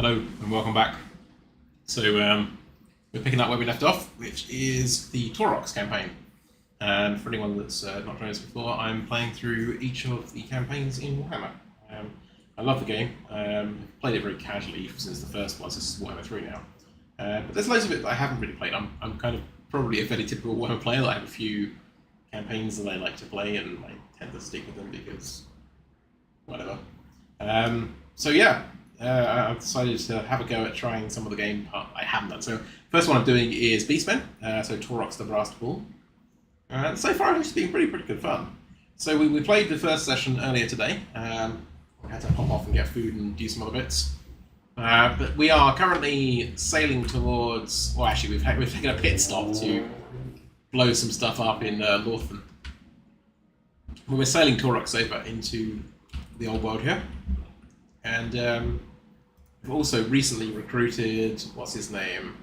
Hello and welcome back. So we're picking up where we left off, which is the Taurox campaign. And for anyone that's not joined us before, I'm playing through each of the campaigns in Warhammer. I love the game. Played it very casually since the first one. This is Warhammer 3 now. But there's loads of it that I haven't really played. I'm kind of probably a fairly typical Warhammer player. I have a few campaigns that I like to play, and I tend to stick with them because whatever. So yeah. I've decided to have a go at trying some of the game I haven't done. So first one I'm doing is Beastmen, so Taurox the Brass Ball. So far it's been pretty good fun. So we played the first session earlier today. We had to pop off and get food and do some other bits. But we are currently sailing towards, well actually we've taken a pit stop to blow some stuff up in Northern. We're sailing Taurox over into the old world here. And we've also recently recruited, what's his name?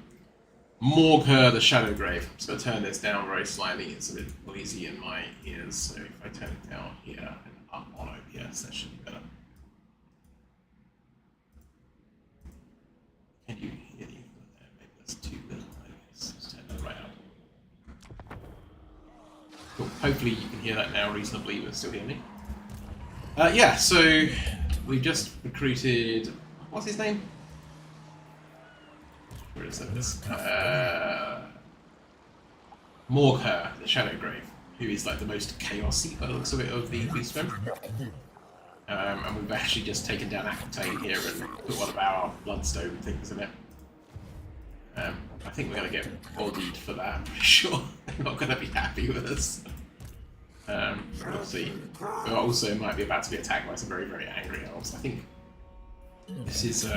Morgher the Shadowgrave. I'm just going to turn this down very slightly. It's a bit noisy in my ears, so if I turn it down here and up on OBS, that should be better. Can you hear me? Maybe that's too little. Let's turn that right up. Cool. Hopefully you can hear that now reasonably, but still hear me. Yeah, so we just recruited, what's his name? Where is this? Morgher, the Shadowgrave, who is like the most chaosy by the looks of it of the Beastmen. And we've actually just taken down Aquitaine here and put one of our bloodstone things in it. I think we're going to get bodied for that, I'm pretty sure. They're not going to be happy with us. We'll see. We also might be about to be attacked by some very angry elves. I think this is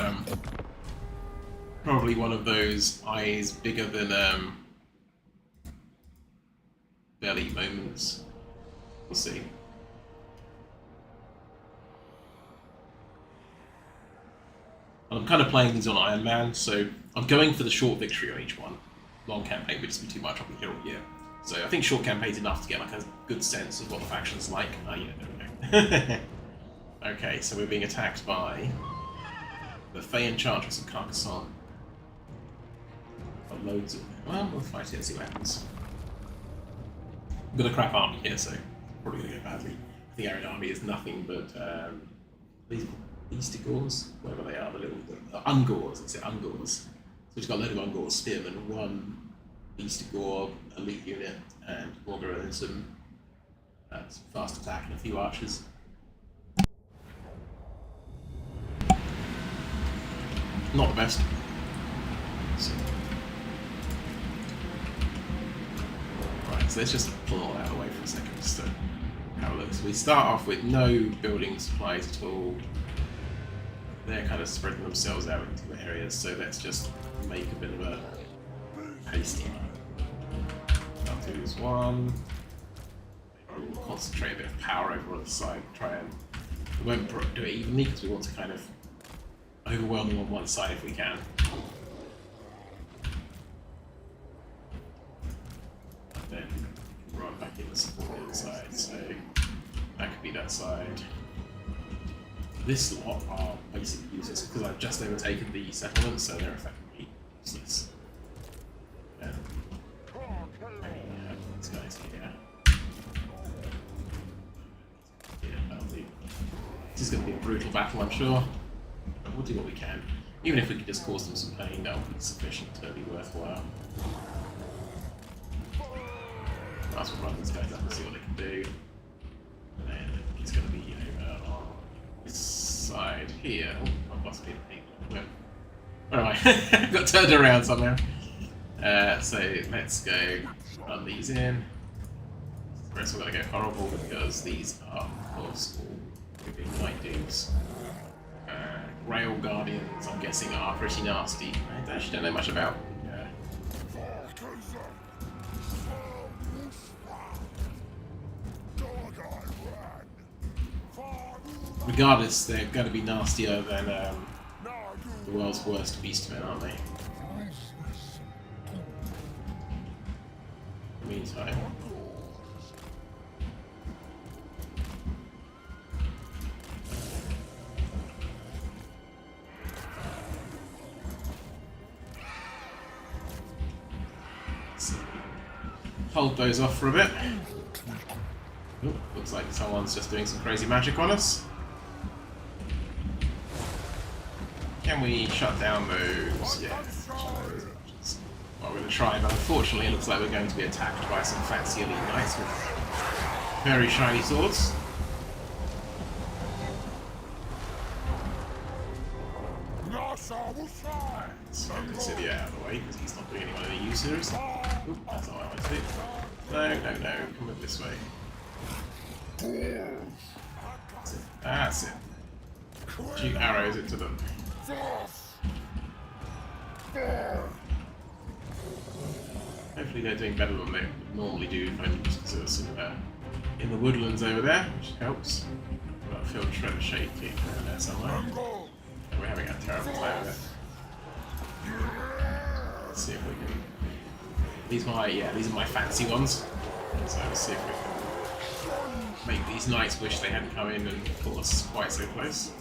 probably one of those eyes bigger than belly moments. We'll see. I'm kind of playing these on Iron Man, so I'm going for the short victory on each one. Long campaign would just be too much. I'll be here all year. So I think short campaign's enough to get like a good sense of what the faction's like. Oh yeah, there we go. Okay, so we're being attacked by the Fey Enchantress of Carcassonne. Got loads of them. Well, we'll fight it and see what happens. I've got a crap army here, so probably going to go badly. The Aryan army is nothing but these Beastigors, wherever they are, the little Ungors, let's say Ungors. So we've got a load of Ungor spearmen, one Beastigor elite unit, and Morgher and some fast attack and a few archers. Not the best. So. Right, so let's just pull all that away for a second just to have a look. So we start off with no building supplies at all. They're kind of spreading themselves out into the areas, so let's just make a bit of a hasty. I'll do this one. We'll concentrate a bit of power over on the side. Try and we won't do it evenly because we want to kind of overwhelm them on one side if we can. And then run back in the support on the other side. So that could be that side. This lot are basically useless because I've just overtaken the settlements, so they're effectively useless. These guys here. Yeah, that'll do. This is going to be a brutal battle, I'm sure. But we'll do what we can. Even if we could just cause them some pain, that'll be sufficient to be worthwhile. Might as well run these guys up and see what they can do. And then it's going to be, you know, on this side here. Oh, I've lost people. Where am I? Got turned around somehow. So let's go run these in. The rest are going to go horrible because these are, of course, all big Night Dooms. Rail Guardians, I'm guessing, are pretty nasty. I actually don't know much about. Regardless, they're going to be nastier than the world's worst Beastmen, aren't they? Meantime. hold those off for a bit. Ooh, looks like someone's just doing some crazy magic on us. Can we shut down those? Yeah. Well, we're going to try, but unfortunately it looks like we're going to be attacked by some fancy elite knights with very shiny swords. So consider out of the way, because he's not doing anyone any use here. Oop, that's not what I want to do. No, come up this way. That's it. Shoot arrows into them. Hopefully they're doing better than they would normally do if I just in the woodlands over there, which helps. Got a field shredder shade kick over there somewhere. And we're having a terrible time with it. Let's see if we can. These are my fancy ones. So let's see if we can make these knights wish they hadn't come in and pull us quite so close.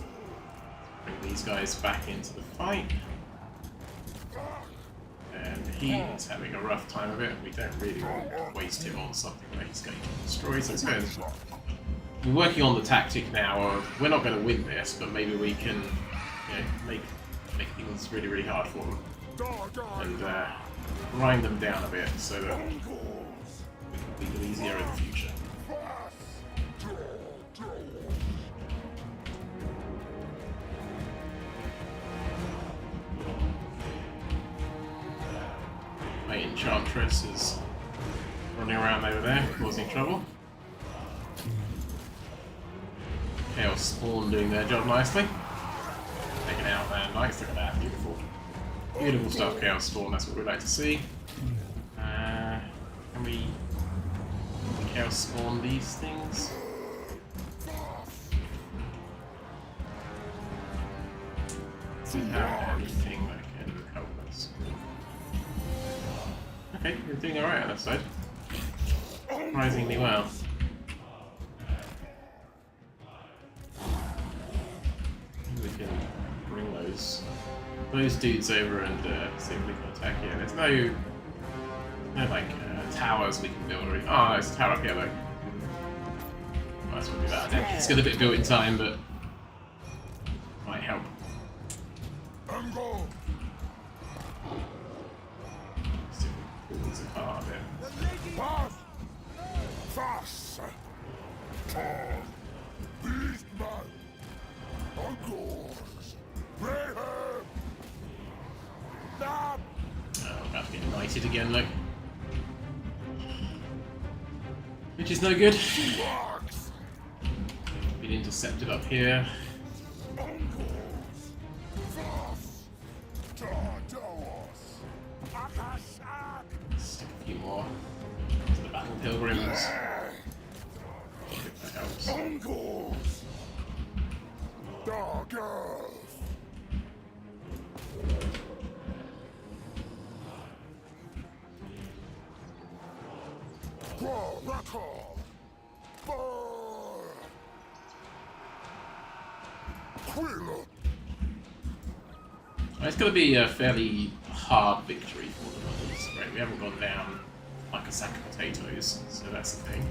Bring these guys back into the fight. And he is having a rough time of it. We don't really want to waste him on something where he's going to destroy. So it's good. We're working on the tactic now of we're not going to win this, but maybe we can make things really, really hard for them. And grind them down a bit so that we can beat them easier in the future. My Enchantress is running around over there, causing trouble. Chaos Spawn doing their job nicely. Taking out their knights, look at that, beautiful. Beautiful stuff, Chaos Spawn, that's what we'd like to see. Can we Chaos Spawn these things? Do we have anything that can help us? Okay, we're doing alright on that side. Surprisingly well. We can bring those dudes over and see if we can attack here. There's no like towers we can build. Oh, there's a tower up here though. Well, that's gonna be bad. It's gonna be built in time, but might help. See if we pull these apart a bit. Oh, we're about to get knighted again, look. Which is no good. Been intercepted up here. Stick a few more to the battle pilgrims. If that helps. It's going to be a fairly hard victory for them at least. Right, we haven't gone down like a sack of potatoes, so that's the thing.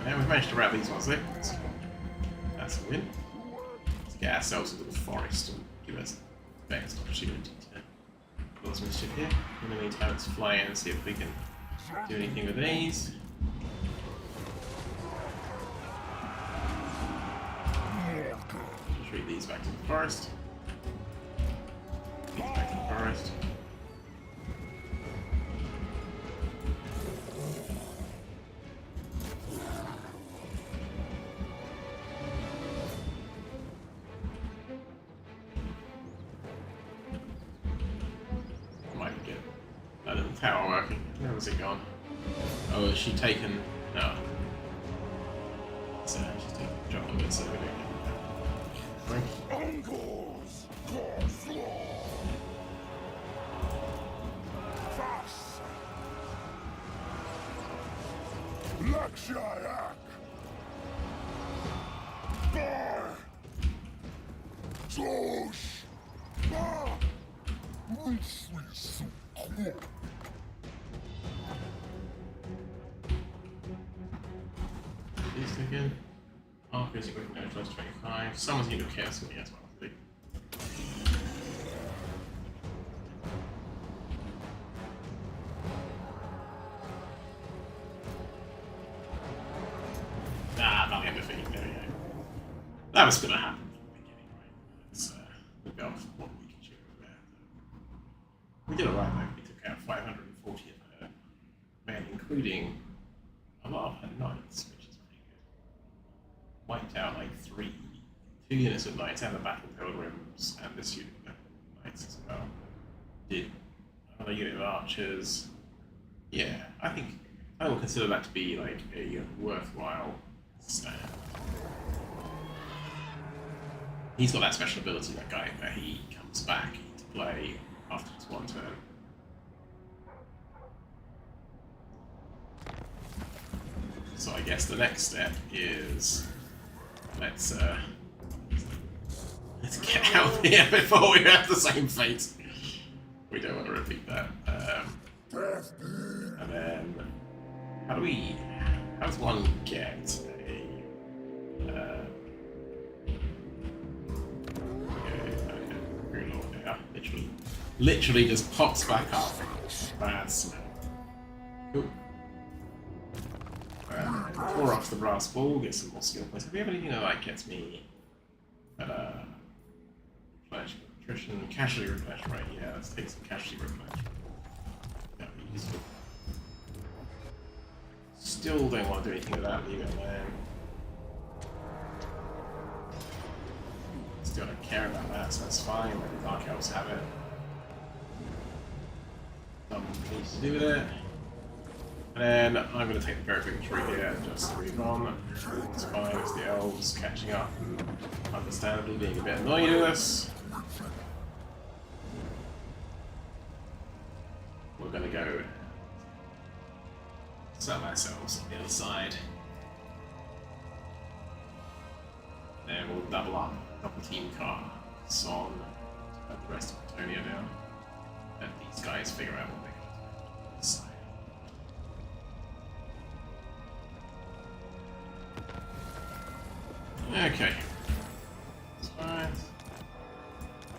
Yeah, we've managed to wrap these ones there. That's a win. Let's get ourselves into the forest and give us the best opportunity to cause mischief here. In the meantime, let's fly in and see if we can do anything with these. Retreat these back to the forest. These back to the forest. Tower working. Where was it gone? Oh, has she taken... No. So she's taken a drop of it, so we don't get that. These again. Oh, because you're going to plus 25. Someone's going to chaos with me as well. Not the defeat. There we go. That was going to happen from the beginning, right? Let's look up what we can shoot there. We did alright though. We took out 540 of her men, including a lot of her knights, which is pretty good. Wiped out like 2 units of knights and the battle pilgrims, and this unit of knights as well. Did another unit of archers. Yeah, I will consider that to be like a worthwhile stand. He's got that special ability, that guy, where he comes back to play after his one turn. So I guess the next step is let's get out of here before we have the same fate. We don't want to repeat that. And then how does one get a literally just pops back up. Bad smell. Cool. Taurox the brass ball, get some more skill points. Do we have anything that like gets me replenish nutrition, casualty replenish, right? Yeah, let's take some casualty replenish. That would be useful. Still don't want to do anything with that, leave it alone. Still don't care about that, so that's fine. Let the Dark Elves have it. Nothing needs to do with it. And then I'm going to take the very big tree here and just move on. It's fine, it's the elves catching up and understandably being a bit annoyed at us. We're going to go sell ourselves on the other side. Then we'll double up, double team car, Son, and the rest of Antonia now. Let these guys figure out what they got to do. Okay. That's fine.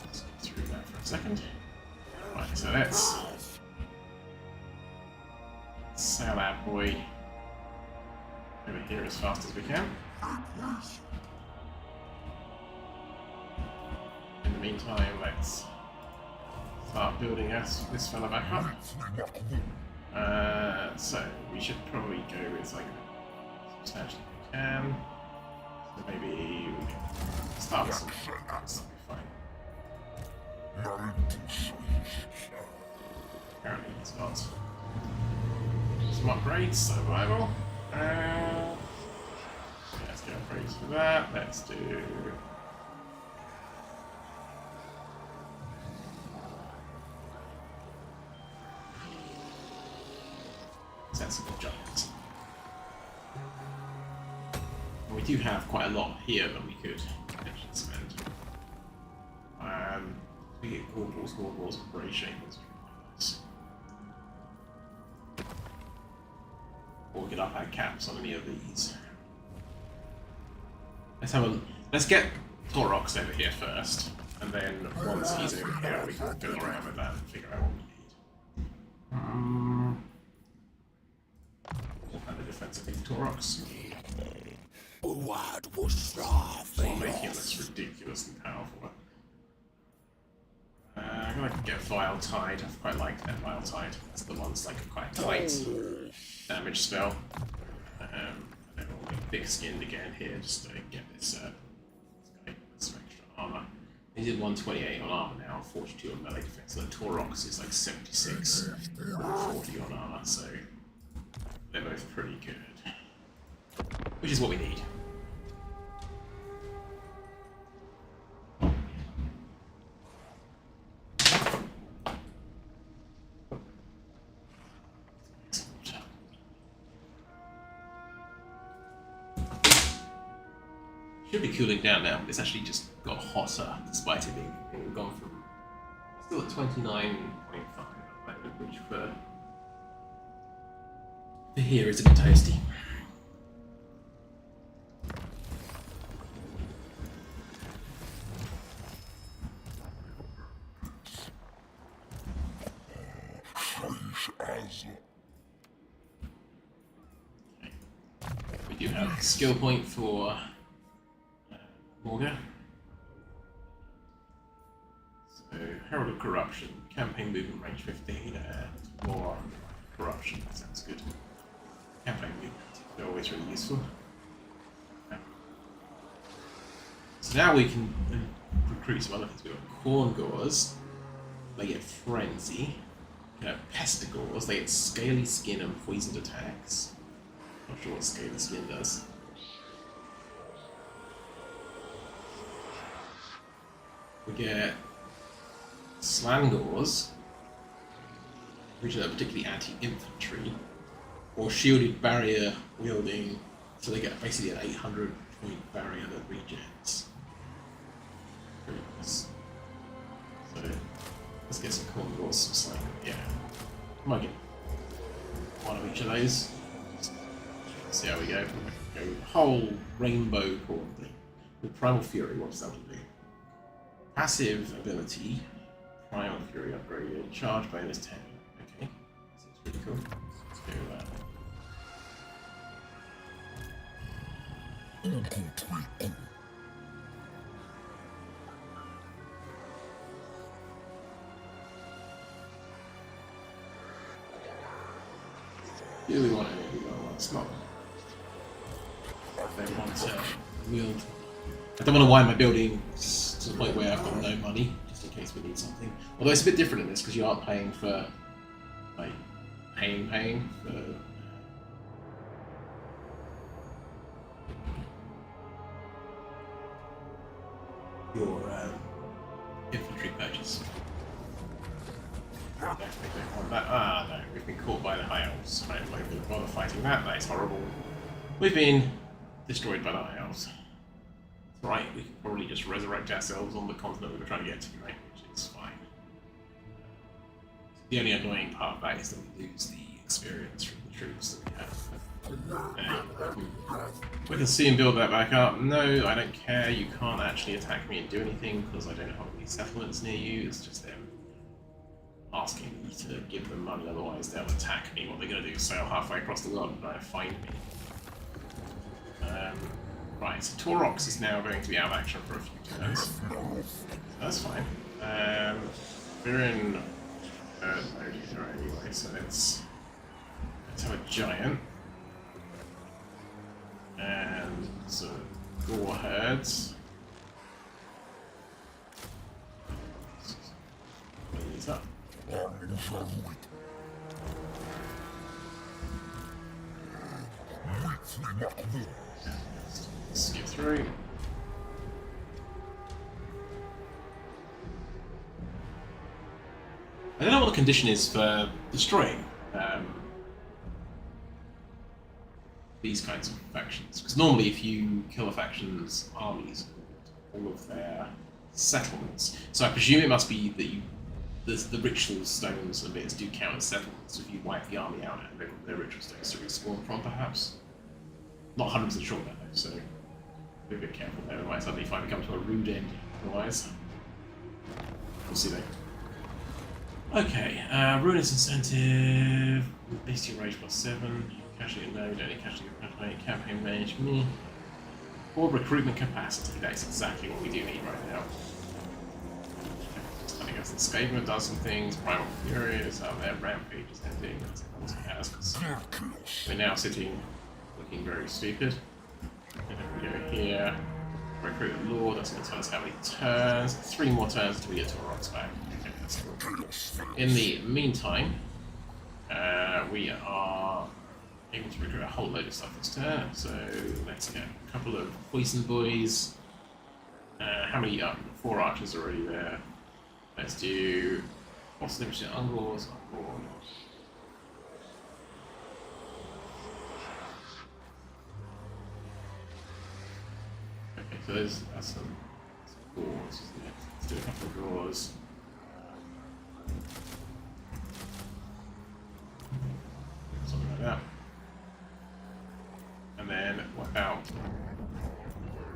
Let's get through that for a second. Right, so let's sail our boy over here as fast as we can. In the meantime, let's start building this fella back up. So we should probably go with like substantially we can. So maybe we can start with some shots. That'll be fine. Apparently he's got some upgrades, survival. Let's get upgrades for that. Let's do. Sensible giants. We do have quite a lot here that we could potentially spend. We get gold balls, and grey shapers. Or get up our caps on any of these. Let's get Taurox over here first, and then once he's over here, we can go around with that and figure out what we need. And the defensive of Taurox. While making this ridiculously powerful. I'm gonna get Vile Tide. I've quite liked that Vile Tide. That's the one's like a quite tight damage spell. And then we'll get thick skinned again here just to get this guy some extra armor. He did 128 on armor now, 42 on melee defense. So the Taurox is like 76 and 40 on armor, so they're both pretty good. Which is what we need. Should be cooling down now, but it's actually just got hotter despite it being gone from still at 29.5, which for here is a bit toasty. We do have a skill point for Morga. So, Herald of Corruption, campaign movement range 15, and more corruption. Sounds good. Campaign movement, they're always really useful. So now we can recruit some other things. We've got Corn Gores, they get Frenzy. Pestigores, they get Scaly Skin and Poisoned Attacks. Not sure what Scaly Skin does. We get Slangors, which are particularly anti-infantry, or Shielded Barrier wielding, so they get basically an 800 point barrier that regens. Pretty nice. So let's get some Corn Gores, some Slangor, yeah. I might get one of each of those. See how we go. Go whole rainbow corn thing. With Primal Fury, what does that one do? Passive ability, Primal Fury upgraded, charge bonus 10. Okay, seems pretty cool. Let's go with that. Do we want any of the other ones? Not. They want to wield. I don't want to wind my building to the point where I've got no money, just in case we need something. Although it's a bit different in this because you aren't paying for, like, paying for. Your infantry purchase. Definitely don't want that. Ah, no, we've been caught by the High Elves. I don't bother fighting that. That is horrible. We've been destroyed by the High Elves. Right, we can probably just resurrect ourselves on the continent we were trying to get to, right? Which is fine. The only annoying part of that is that we lose the experience from the troops that we have. We can see and build that back up. No, I don't care. You can't actually attack me and do anything because I don't have any settlements near you. It's just them asking me to give them money, otherwise they'll attack me. What they're going to do is sail halfway across the world and try to find me. Right, so Taurox is now going to be out of action for a few turns. That's fine. We're in third mode here anyway, so let's have a giant. And so gore herds. Clean these up. Skip through. I don't know what the condition is for destroying these kinds of factions, because normally if you kill a faction's armies, all of their settlements, so I presume it must be that the ritual stones and bits do count as settlements. If you wipe the army out and their ritual stones to respawn from, perhaps. Not 100% sure about that, so be a bit careful there. We might suddenly find we come to a rude end otherwise. We'll see though. Okay, Ruinous Incentive, Bestial Rage +7, Casualty Node, only Casualty Campaign Range, me. Or Recruitment Capacity, that is exactly what we do need right now. I think the Skaven does some things, Primal Fury is out there, Rampage is ending, that's what it has, because we're now sitting looking very stupid. And if we go here, recruit a Lord, that's going to tell us how many turns. 3 more turns until we get Taurox back. Okay, that's cool. In the meantime, we are able to recruit a whole load of stuff this turn, so let's get a couple of Poison Boys. How many? 4 archers are already there. Let's do what's the difference between Ungors and Ungors? Okay, So that's some draws, isn't it? Let's do a couple of draws. Something like that. And then what about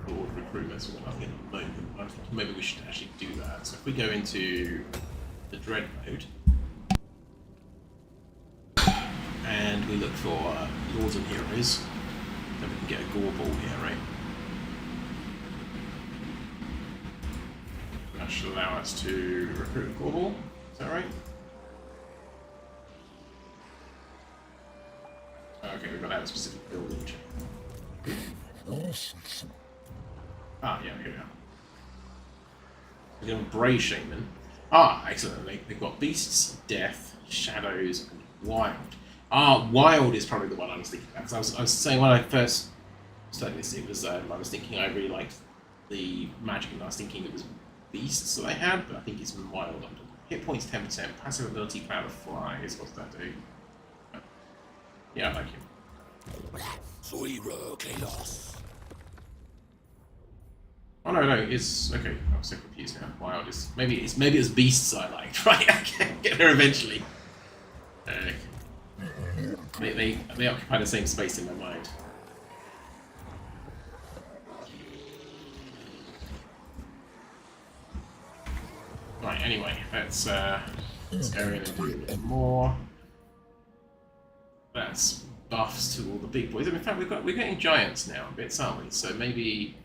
Lord recruitment? So we've got nothing at the moment. I'm thinking maybe we should actually do that. So if we go into the Dread mode and we look for Lords and Heroes, then we can get a Gore Ball here, right? That should allow us to recruit a Gore Ball. Is that right? Okay, we've got to have a specific building check. Ah, yeah, here we are. We've got a Bray Shaman. Ah, excellent. They've got Beasts, Death, Shadows, and Wild. Ah, Wild is probably the one I was thinking about. Because I was saying when I first started this, it was I was thinking I really liked the magic, and I was thinking it was Beasts that I had, but I think it's Wild. Hit points 10%, passive ability Cloud of Flies. What does that do? Yeah, I like him. Chaos. Oh no, it's okay. I'm so confused now. Wild is maybe it's Beasts I liked, right? I can get there eventually. They occupy the same space in my mind. Right. Anyway, let's go in and do a bit more. That's buffs to all the big boys. In fact, we're getting giants now, bits, aren't we? So maybe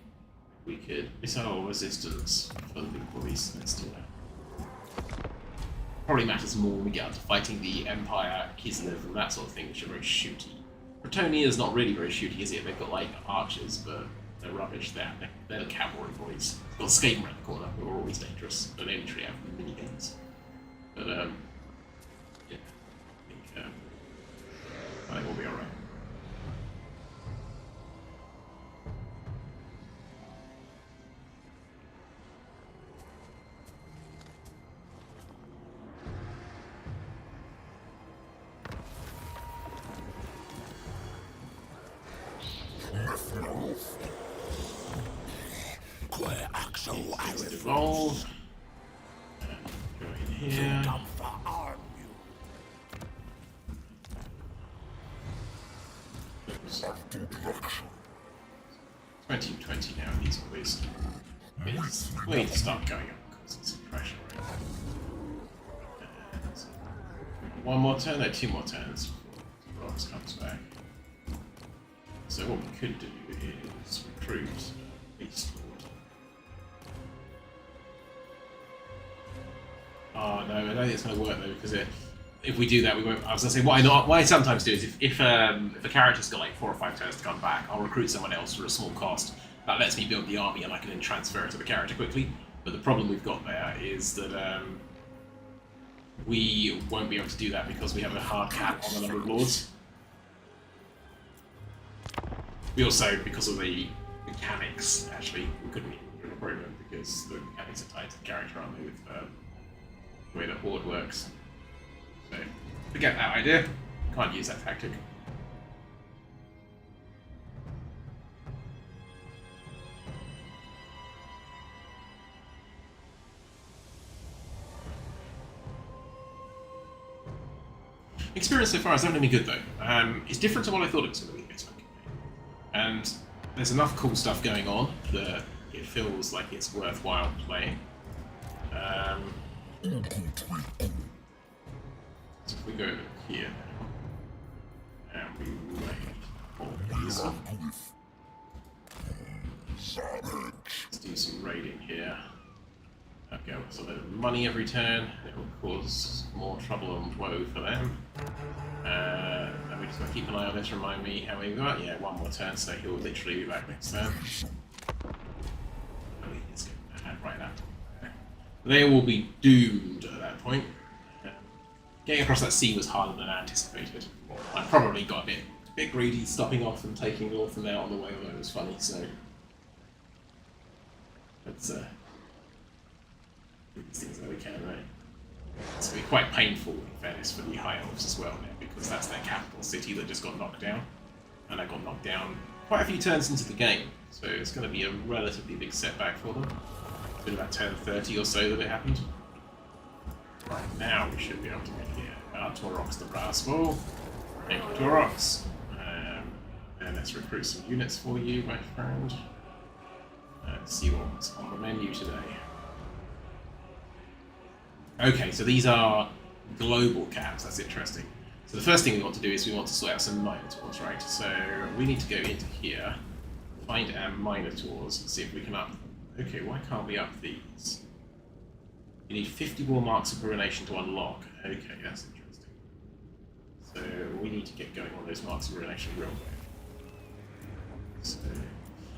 we could missile resistance for the big boys. Let's do that. Probably matters more when we get up to fighting the Empire, Kislev, and that sort of thing, which are very shooty. Bretonia's not really very shooty, is it? They've got like archers, but they're rubbish. They're the cavalry boys. They've got Skaven around the corner, who are always dangerous, but they literally have minigames. But yeah, I think we'll be alright. Evolve. Go in here. 2020 now, these boys. We need to start going up because it's pressure. One more turn, no, 2 more turns before Rox comes back. So what we could do is recruit Beast Lord. Oh no, I don't think it's going to work though, because if we do that, we won't. I was going to say what I sometimes do is if a character's got like 4 or 5 turns to come back, I'll recruit someone else for a small cost. That lets me build the army, and I can then transfer it to the character quickly. But the problem we've got there is that we won't be able to do that because we have a hard cap on the number of lords. We also, because of the mechanics, actually, we couldn't even do a program because the mechanics are tied to the character, aren't they, with the way the Horde works. So, forget that idea. Can't use that tactic. Experience so far is definitely good though. It's different to what I thought it was going to be. And there's enough cool stuff going on that it feels like it's worthwhile playing. So if we go over here now, and we raid all these. Let's do some raiding here. Okay, so a bit of money every turn. It will cause more trouble and woe for them. And we just got to keep an eye on this. Remind me how many we got. Yeah, 1 more turn, so he'll literally be back next turn. Right now. They will be doomed at that point. Getting across that sea was harder than I anticipated. I probably got a bit greedy, stopping off and taking North and out on the way, although it was funny. So let's do these things that we can, right? It's going to be quite painful, in fairness, for the High Elves as well, now, because that's their capital city that just got knocked down. And that got knocked down quite a few turns into the game. So it's going to be a relatively big setback for them. It's been about 10:30 or so that it happened. Right now we should be able to make it. Taurox the Brass Ball. Thank you, Taurox. And let's recruit some units for you, my friend. Let's see what's on the menu today. Okay, so these are global caps. That's interesting. So the first thing we want to do is we want to sort out some Minotaurs, right? So we need to go into here, find our Minotaurs, and see if we can up them. Okay, why can't we up these? You need 50 more marks of ruination to unlock. Okay, that's interesting. So we need to get going on those marks of ruination real quick. So,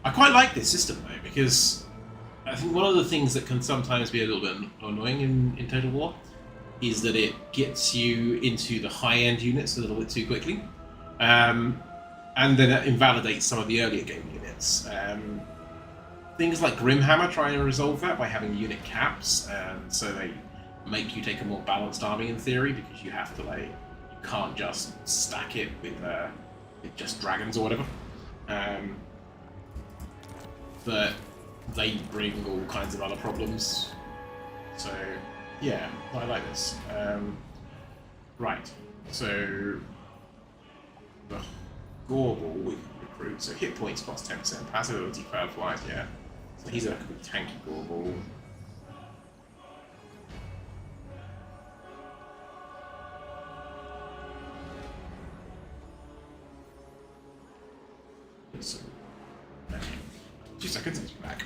I quite like this system though, because I think one of the things that can sometimes be a little bit annoying in Total War is that it gets you into the high-end units a little bit too quickly, and then it invalidates some of the earlier game units. Things like Grimhammer try and resolve that by having unit caps, so they make you take a more balanced army in theory, because you have to you can't just stack it with just dragons or whatever. But they bring all kinds of other problems. So yeah, I like this. Right, so the Gorbel we can recruit. So hit points plus 10%, passive ability Fireflies, yeah. So he's a tanky Gorbel. So, okay. 2 seconds, it's back.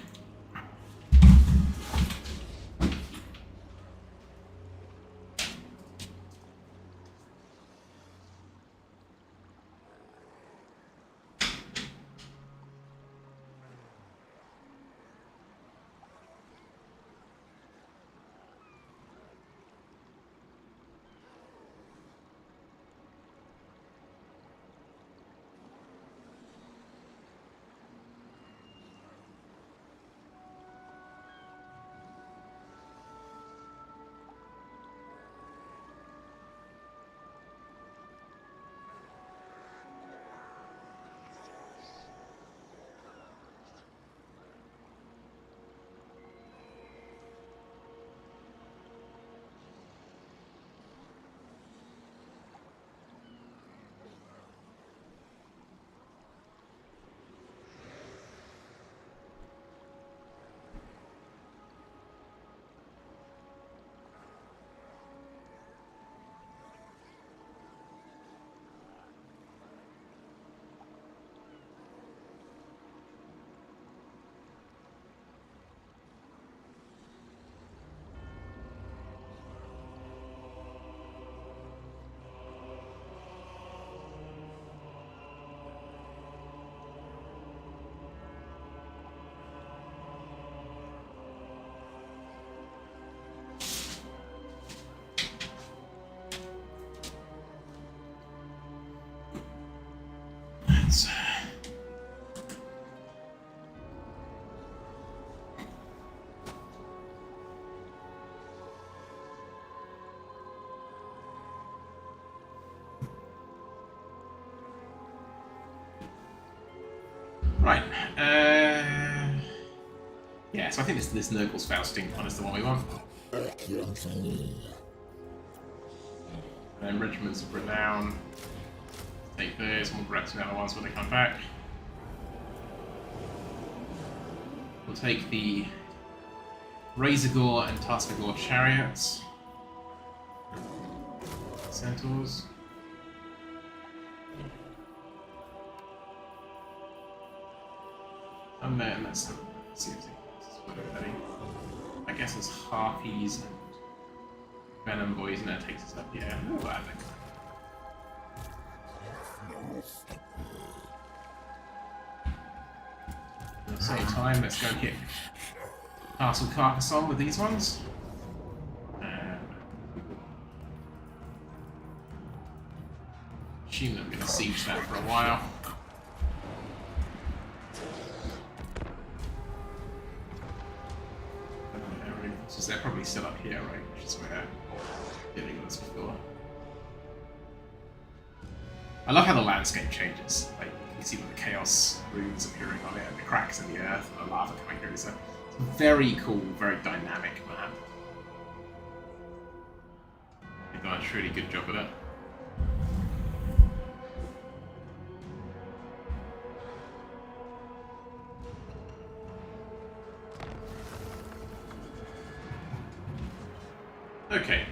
Right. Yeah, so I think this Nurgle's Fausting one is the one we want. And then Regiments of Renown. Take those, and we'll grab some other ones when they come back. We'll take the Razorgore and Taskagore Chariots. Centaurs. And then let's see if I guess it's Harpies and Venom Boys, and that takes us up. Yeah, ooh, I think. At the same time, let's go hit Castle Carcassonne with these ones. Assume that we're going to siege that for a while. So they're probably still up here, right? Which is where dealing was before. I love how the landscape changes. Like You see the chaos runes appearing on it, and the cracks in the earth, and the lava coming through. So it's a very cool, very dynamic map. They've done a really good job of it. Okay.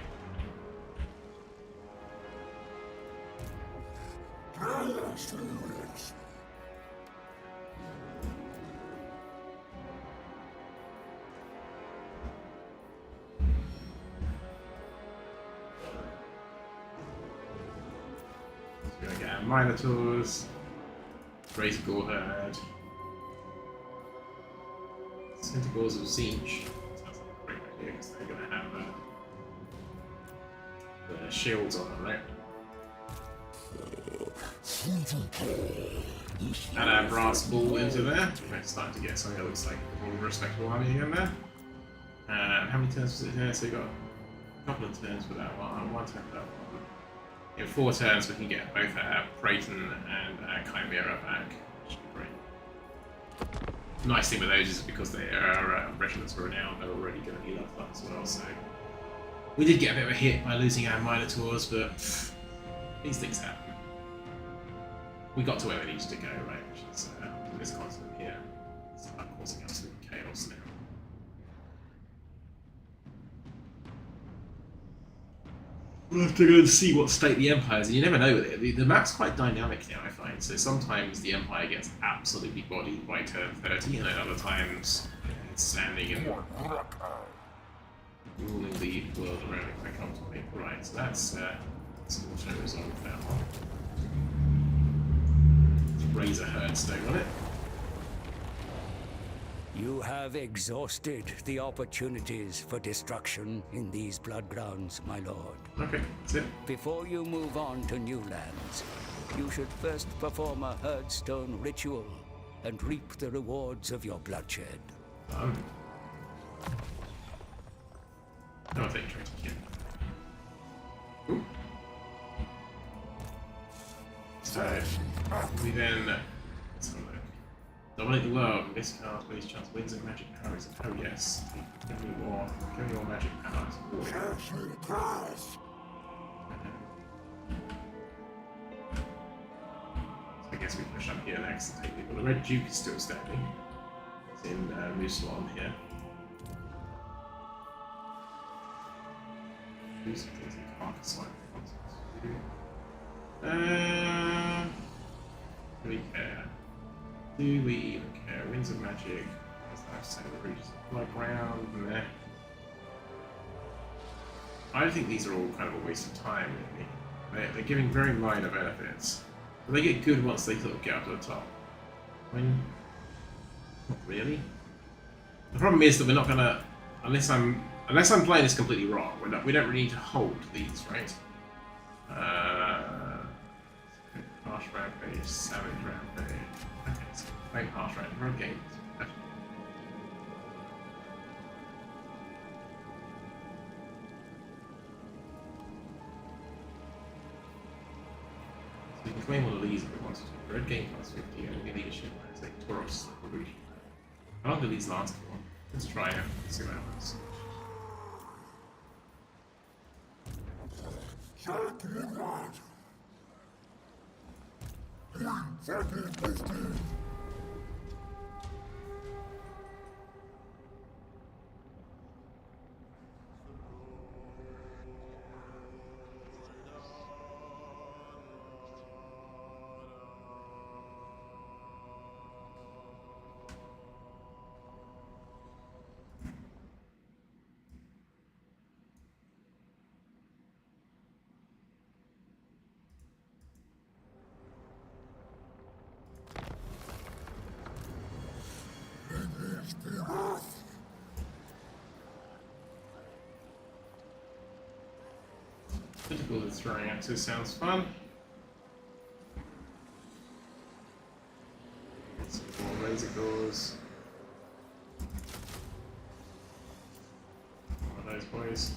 We're going to get our Minotaurs, Razor Gore Herd, Centaurs of Siege. Sounds like a great idea because they're going to have the shields on them, right? And our Brass Bull into there. We're starting to get something that looks like a more respectable army again there. And how many turns was it here? So we got a couple of turns for that one, one turn for that one. In 4 turns we can get both our Praeton and our Chimera back, which would be great. The nice thing with those is because they are regiments were renowned, they're already going to be leveled up as well, so... We did get a bit of a hit by losing our Minotaurs, but these things happen. We got to where we needed to go, right, which is this continent here. It's causing absolute chaos now. We'll have to go and see what state the Empire's in. You never know with it. The map's quite dynamic now, I find. So sometimes the Empire gets absolutely bodied by turn 30, and then other times it's standing and ruling the world around it quite comfortably. Right, so that's also resolved that one. Razor Herd stone on it. You have exhausted the opportunities for destruction in these bloodgrounds, my lord. Okay, that's it. Before you move on to new lands, you should first perform a herdstone ritual and reap the rewards of your bloodshed. No, I think trying to get. Ooh. So we then let's have a look. Dominate the world. In this card, please chance wins and magic powers. Oh yes, give me more magic powers. So I guess we push up here next and take people. The Red Duke is still standing. It's in Mooselawn here. Do some things in Carcassonne. Do we care? Do we even care? Winds of Magic. As I've said, the regions of blood ground and there. I think these are all kind of a waste of time, really. They're giving very minor benefits. But they get good once they sort of get up to the top. I mean, not really. The problem is that we're not gonna, unless I'm playing this completely wrong, we don't really need to hold these, right? Harsh Rampage, Savage Rampage. Okay, so playing Harsh Rampage, we're okay. So we can claim all of these if we wanted to. Red game plus 50, and we leadership. It's like Taurox. How long do these last for? Let's try it, see what happens. Critical with throwing axes sounds fun. Get some more razor doors. One of those boys.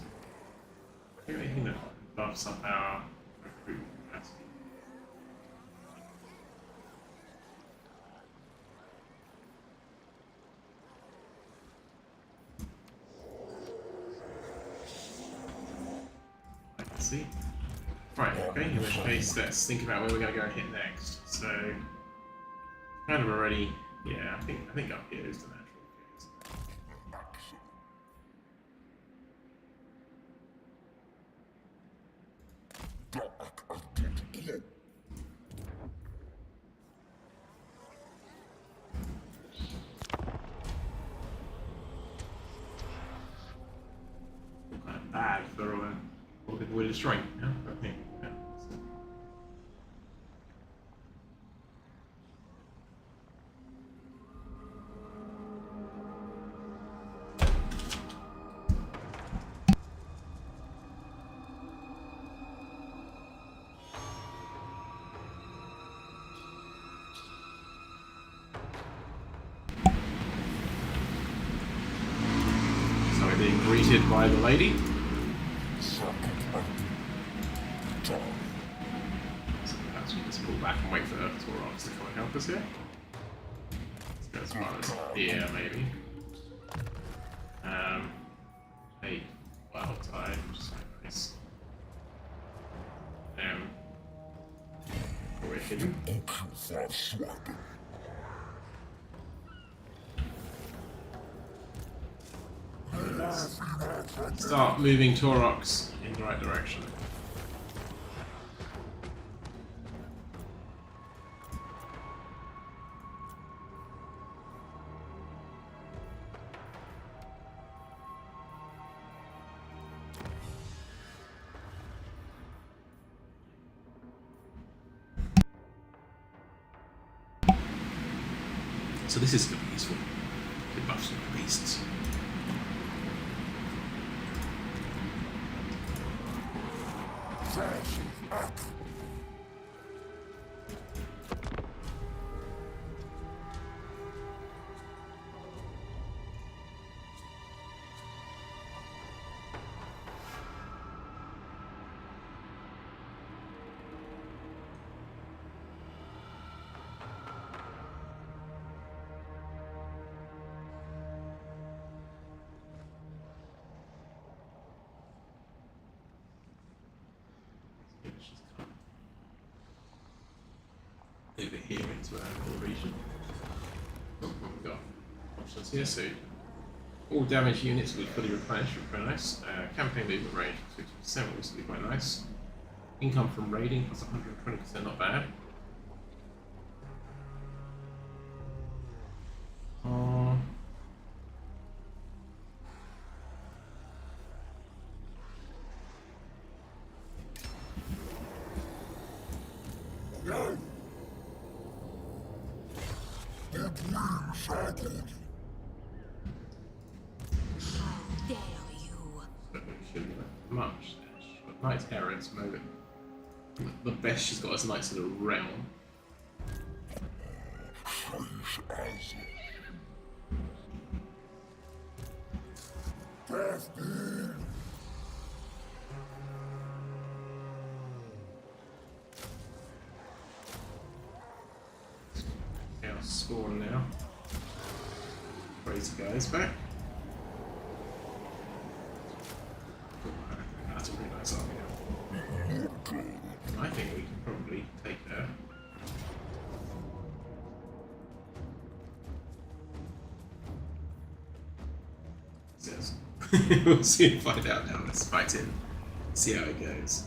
I think anything that buffs up our recruitment capacity. see. Right, okay, in which case let's think about where we're going to go and hit next. So, kind of already, yeah, I think up here is the natural case. Kind of bad for all the people we're destroying, yeah? I think. Yeah. So we're being greeted by the lady. So perhaps we just pull back and wait for Taurox to come and help us here. Let's go as far as here, maybe. Hey, wild tide, which is quite nice. We're hidden. Start moving Taurox in the right direction. So this is going to be useful. It buffs some beasts. Over here into our little region. Oh, what we've got options here. So all damage units will be fully replenished, which is very nice. Campaign movement range 50%, which will be quite nice. Income from raiding plus 120%, not bad. Much. But Knight's Herald's maybe the best she's got is Knights of the Realm. Chaos Spawn now. Crazy guys back. That's a really nice army now. I think we can probably take that. Yes. We'll soon find out now. Let's fight in. See how it goes.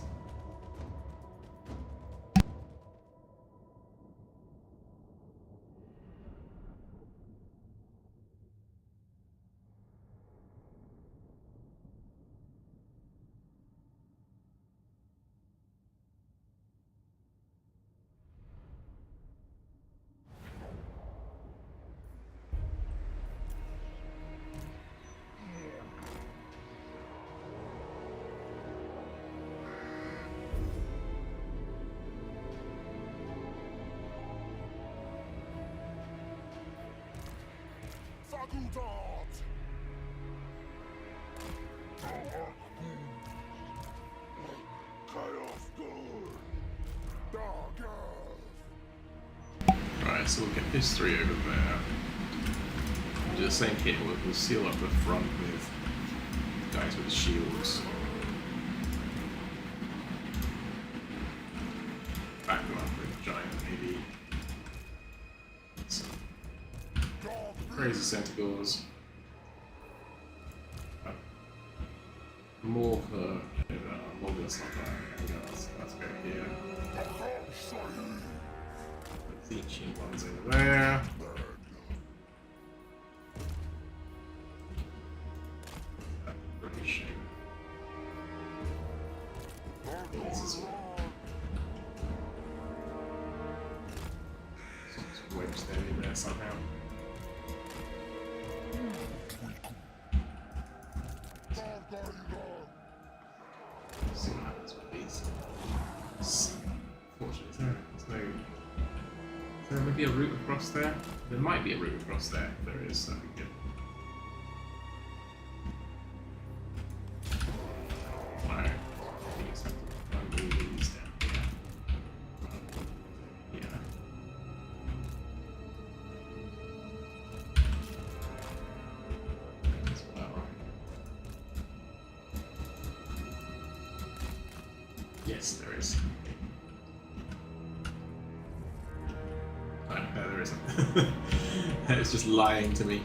Right, so we'll get this 3 over there. Do the same hit, we'll seal up the front with guys with shields. crazy centaurs. More for Mobius like that. That's good here. The ancient ones over there. British. This is wedged there in there somehow. See what happens with these. Fortunately, there's no. Is there maybe a route across there? There might be a route across there. If there is, that'd be good. Alright. I think it's time to move these down here. Yeah. As well. Yes, there is. Oh, no, there isn't. It's just lying to me.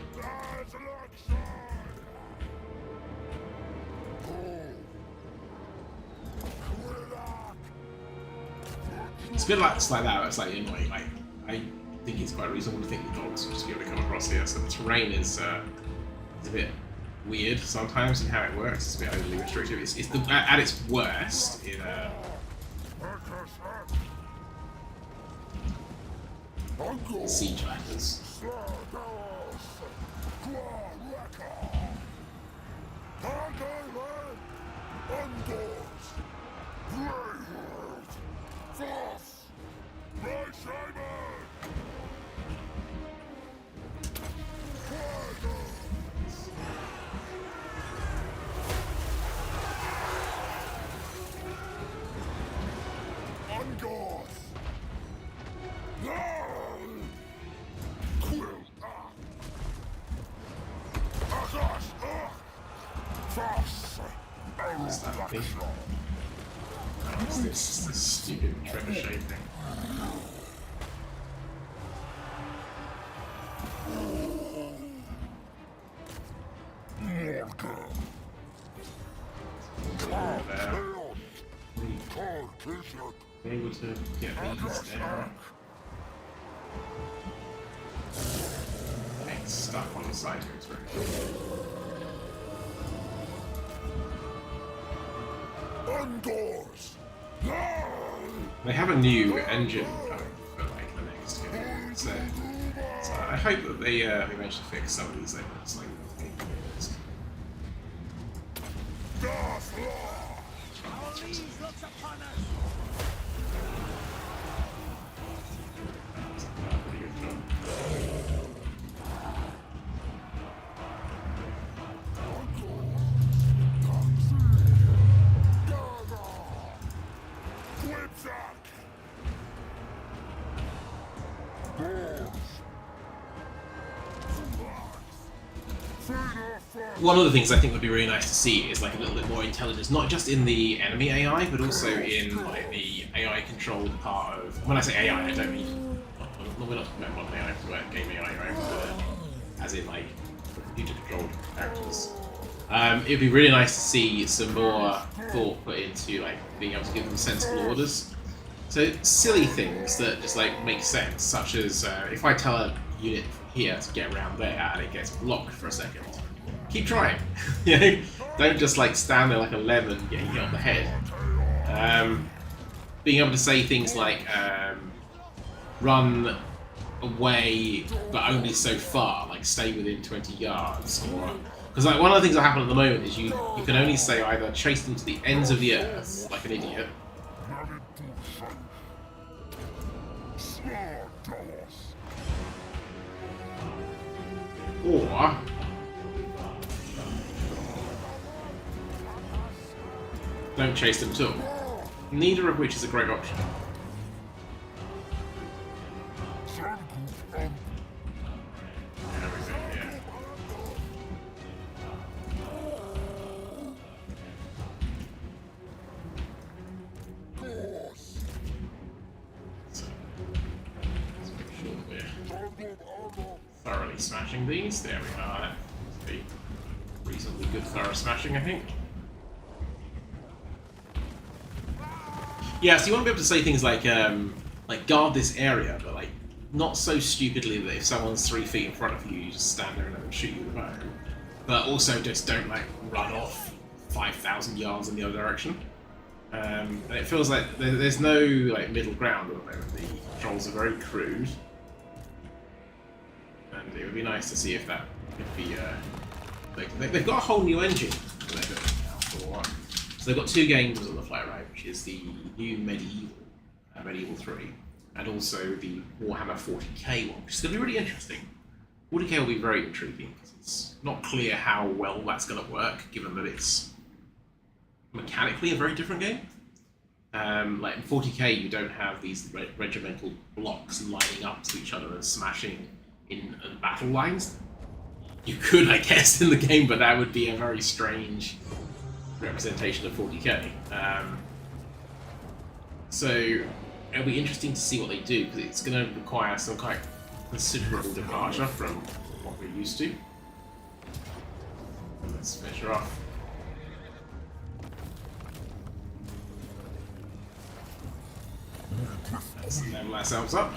It's a bit like that. It's like annoying. Like I think it's quite reasonable to think the dogs will just be able to come across here. So the terrain is a bit weird sometimes in how it works. It's a bit overly restrictive. It's at its worst in siege batters. What's this stupid trebuchet thing? Be able to get these there. Getting stuck on the side here is very cool. Doors. They have a new engine coming for like the next game, so I hope that they manage to fix some of these things. Like, one of the things I think would be really nice to see is like a little bit more intelligence, not just in the enemy AI, but also in like the AI controlled part of. When I say AI, I don't mean we're not talking about modern AI, but game AI, right? As in like computer controlled characters. It'd be really nice to see some more thought put into like being able to give them sensible orders. So silly things that just like make sense, such as if I tell a unit from here to get around there and it gets blocked for a second, keep trying. You know, don't just like stand there like a lemon getting hit on the head. Being able to say things like run away but only so far, like stay within 20 yards, or because like one of the things that happen at the moment is you can only say either chase them to the ends of the earth like an idiot, or don't chase them at all. Neither of which is a great option. Thoroughly at smashing these. There we are. That must be reasonably good thorough smashing, I think. Yeah, so you want to be able to say things like guard this area, but like not so stupidly that if someone's 3 feet in front of you, you just stand there and let them shoot you with a bow. But also just don't like run off 5,000 yards in the other direction. And it feels like there's no like middle ground at the moment. The controls are very crude, and it would be nice to see if that could be. They've got a whole new engine that they're doing now for one. So they've got 2 games on the fly right, which is the new Medieval 3, and also the Warhammer 40k one, which is going to be really interesting. 40k will be very intriguing because it's not clear how well that's going to work, given that it's mechanically a very different game. Like in 40k, you don't have these regimental blocks lining up to each other and smashing in battle lines. You could, I guess, in the game, but that would be a very strange representation of 40k. So it'll be interesting to see what they do, because it's going to require some quite considerable departure from what we're used to. Let's finish her off. Let's level ourselves up.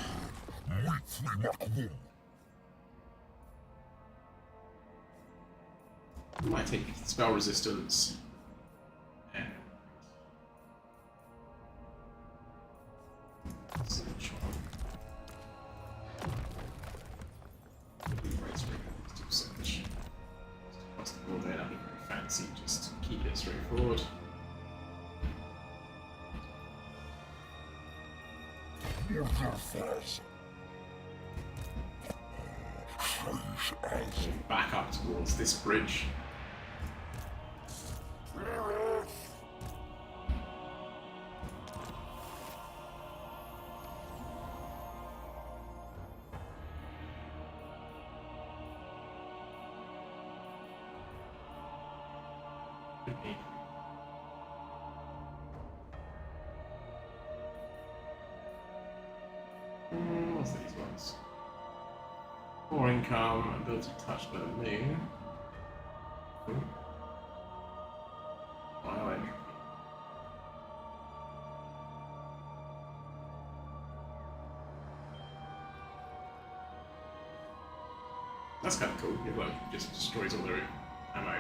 We might take spell resistance. And nothing very fancy, just keep it straightforward. Back up towards this bridge. What's these ones? More income, ability to touch by the moon. Wow, entropy. That's kind of cool. It like just destroys all their ammo.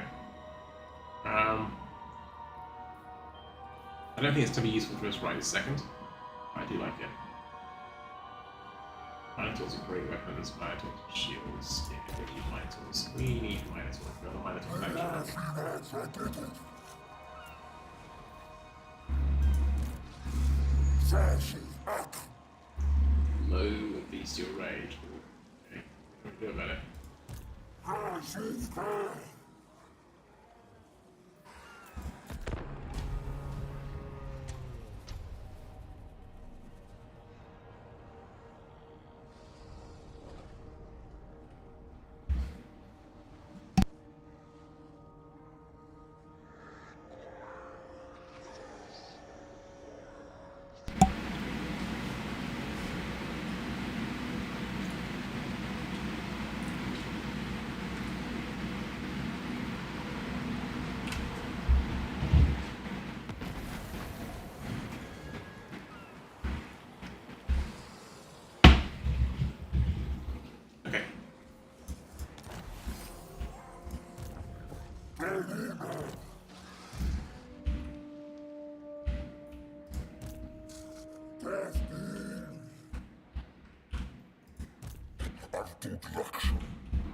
I don't think it's to be useful for us right this second. I do like it. Minotaurs are great weapons, Minotaurs are shields. Yeah, we need Minotaurs. We need Minotaurs for the Minotaur faction. Low bestial rage. Okay, what do we do about it?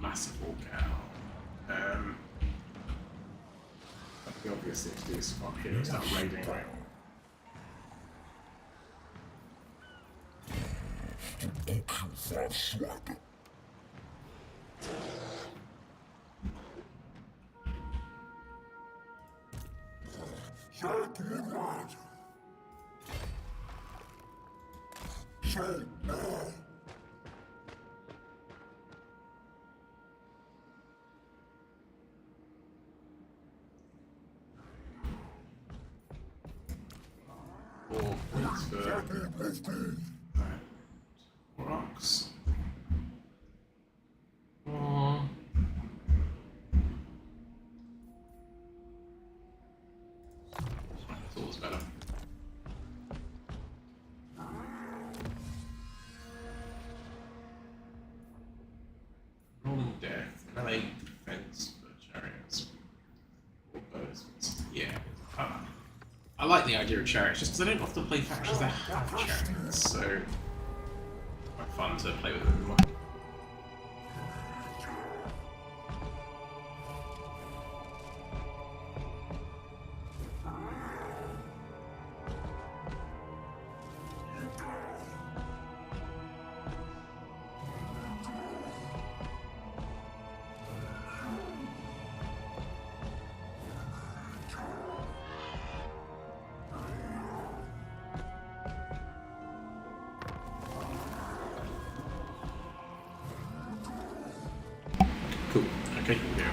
Massive wall cow. The obvious thing to do is spot here and start raiding, right? Rocks. the idea of chariots, just because I don't often play factions that have chariots, so quite fun to play with them more. Cool. Okay, here we go.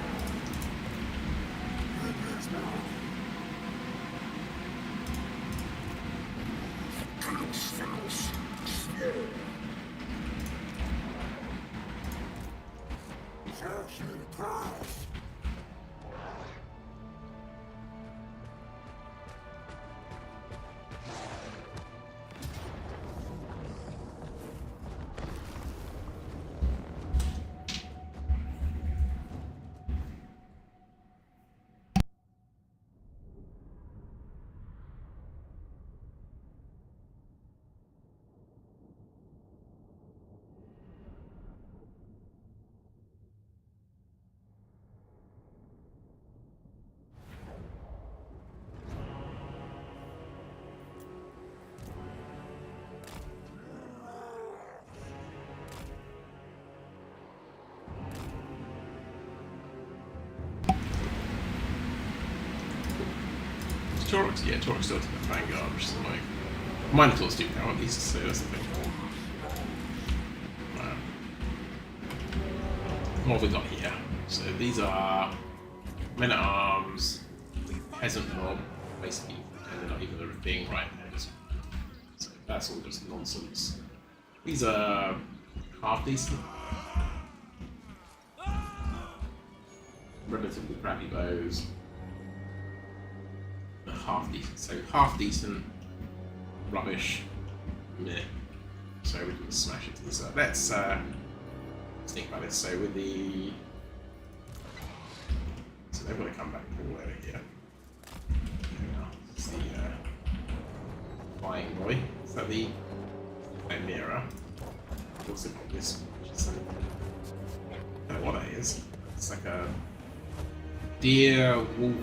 Taurox, yeah, Taurox still to the Vanguard, which is annoying. Minotaurs do count at least, so that's the thing. What have we got here? So these are men at arms, peasant mob, basically, and they're not even being right there. So that's all just nonsense. These are half decent, relatively crappy bows. Half decent, so half decent, rubbish, meh. So we can smash it to the side. Let's think about this. So with the, so they've got to come back all over here. It's the flying boy. Is that the Chimera? I've also got this, which is I don't know what that is. It's like a deer wolf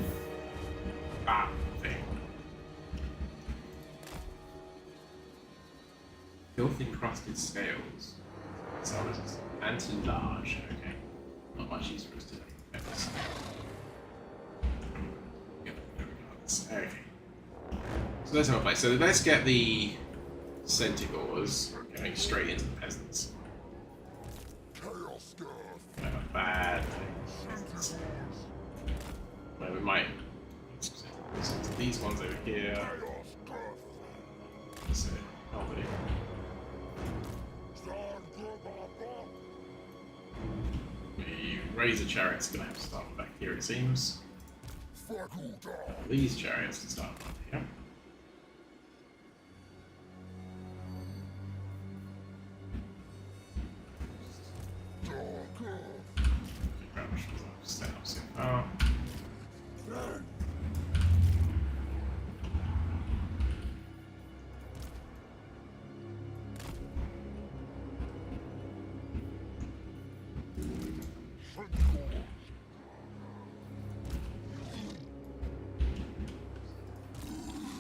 bat thing. Filthy crusted scales. So it's anti-large. Okay. Not much use for us today. Okay. So let's have a play. So let's get the Centaurs going straight into the peasants. Bad things. Well, we might. So these ones over here. So, nobody. The Razor Chariot's gonna have to start back here, it seems. These chariots can start back here.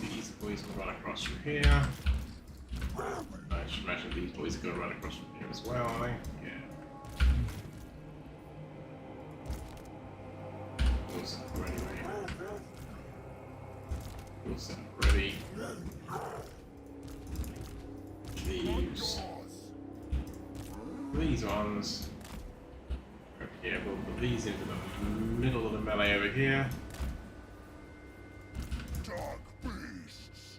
These boys can run across from here. I should imagine these boys are going to run across from here as well, I think. Yeah. All set up ready, mate. All set up ready. These ones over here. We'll put these into the middle of the melee over here. Dark beasts.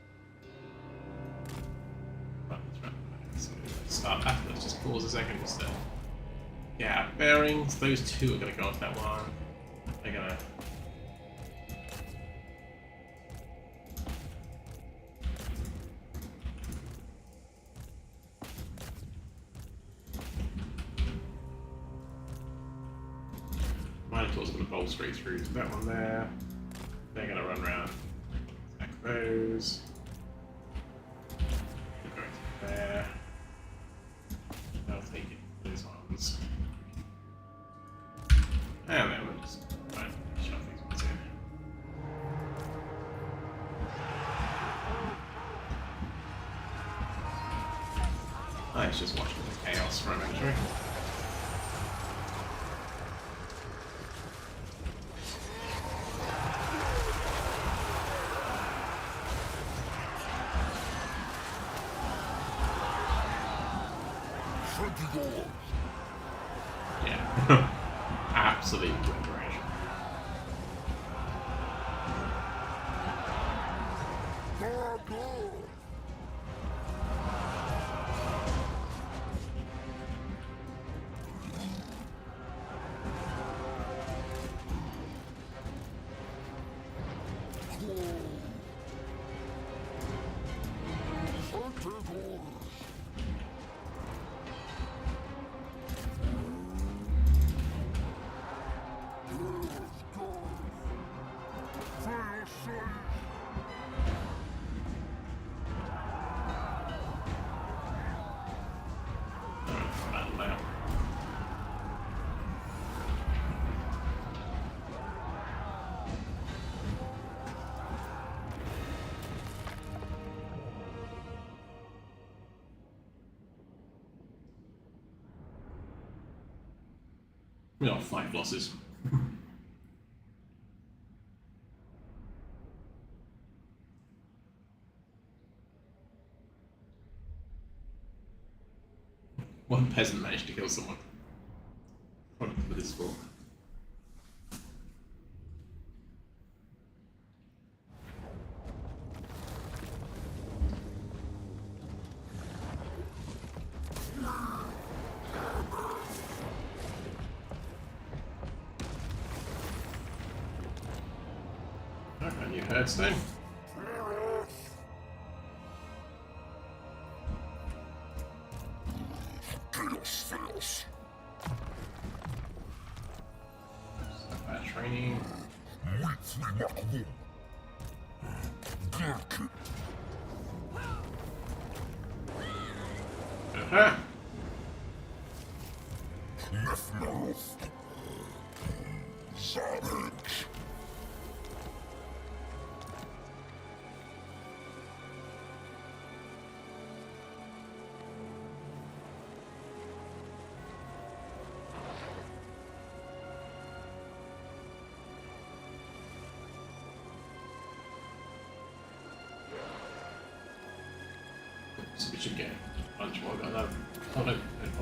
So let's start that. Let's just pause a second just to get our bearings. Those two are going to go off that one. They're going to. Minotaur's going to bolt straight through to that one there. They're going to run around. Attack those. We'll go to there. I'll take it. Those ones. And then we'll just shove these ones in. It's just watching the chaos for a minute, shall we? Yeah. Absolute obliteration. We got 5 losses. One peasant managed to kill someone. With his fork. A new headstone. Training. Aha! So we should get a bunch more. I don't know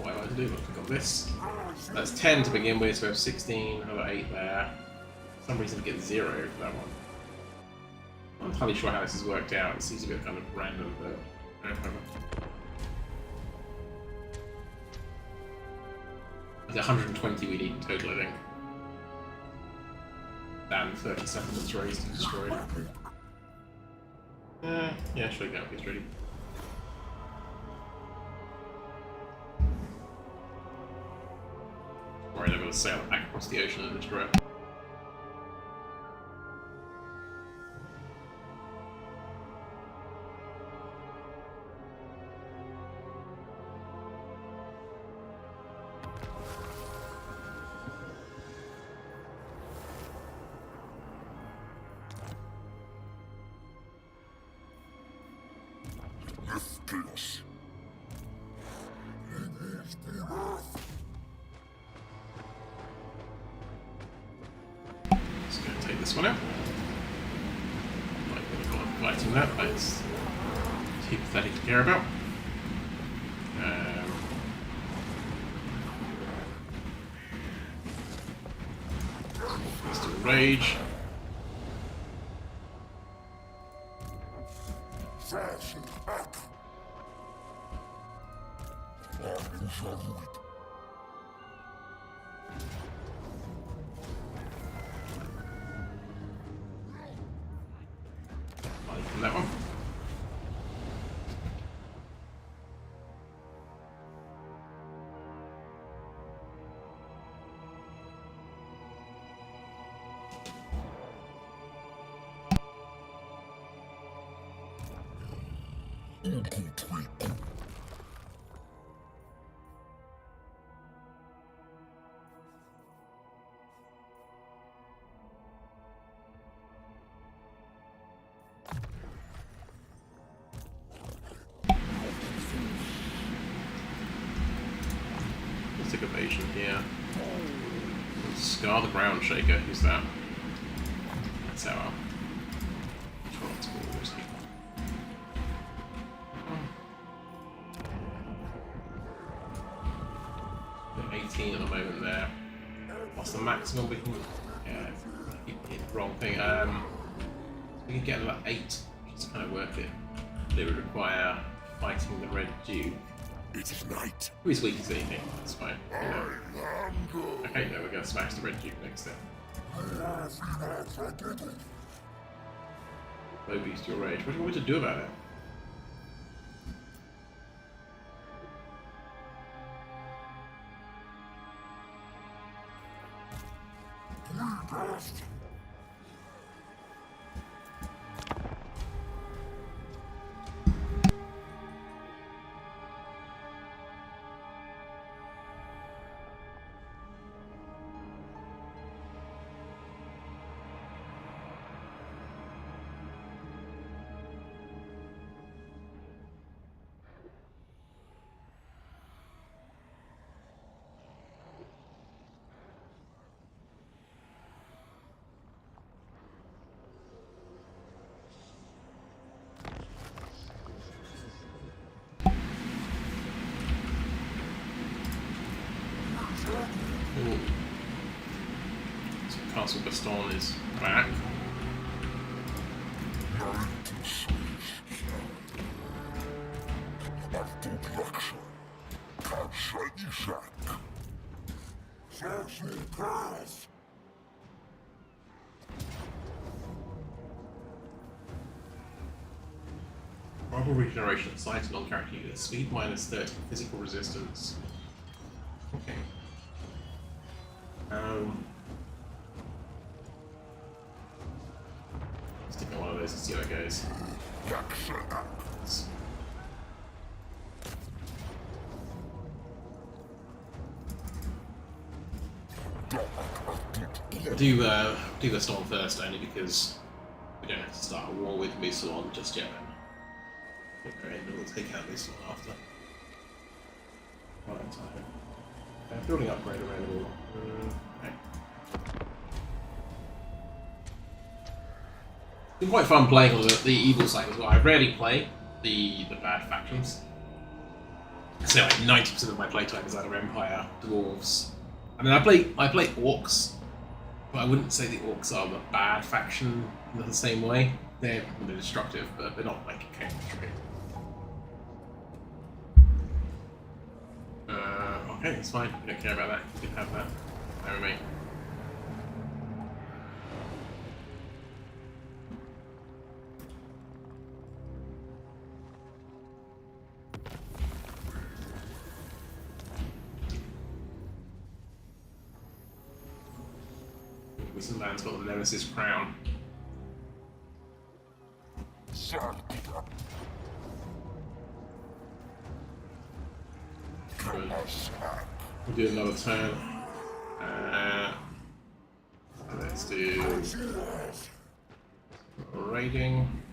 what I like to do, but we've got this. That's 10 to begin with, so we have 16, another 8 there. For some reason we get 0 for that one. I'm not entirely sure how this has worked out. It seems a bit kind of random, but whatever. It's 120 we need in total, I think. Than 30 settlements raised and destroyed. Yeah, sure, go, he's ready. Worried they're going to sail back across the ocean and destroy it. This one out. Like lighting that, but it's too pathetic to care about. Still rage. That one. Mystic Evasion here. Scar the Ground Shaker, who's that? That's our Taurox Beastment. 18 at the moment there. What's the maximum we can... Yeah, keep hitting the wrong thing. We can get about 8, which is kind of worth it. They would require fighting the Red Duke. It is night. Who is weak as anything, that's fine. You know. Okay, now we're going to smash the Red Duke next step. Low beast your rage. What do you want me to do about it? Ooh. So Castle Baston is back. Rival regeneration sighted on character units. Speed minus 30, physical resistance. Okay. Stick on one of those and see how it goes. Do the storm first, only because we don't have to start a war with Musalon just yet. Okay, and we'll take out Musalon after. Right time. Building upgrade available. Okay. It's been quite fun playing on the evil side as well. I rarely play the bad factions. I say like 90% of my playtime is either Empire, Dwarves. I mean, I play Orcs, but I wouldn't say the Orcs are the bad faction in the same way. They're destructive, but they're not like a counter. Okay, it's fine. We don't care about that. You can have that. Over me. Wissenland's got the Nemesis crown. Good. We'll do another turn. Let's do raiding.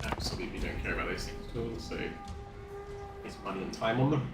Absolutely don't care about those things at all, so waste money and time on them.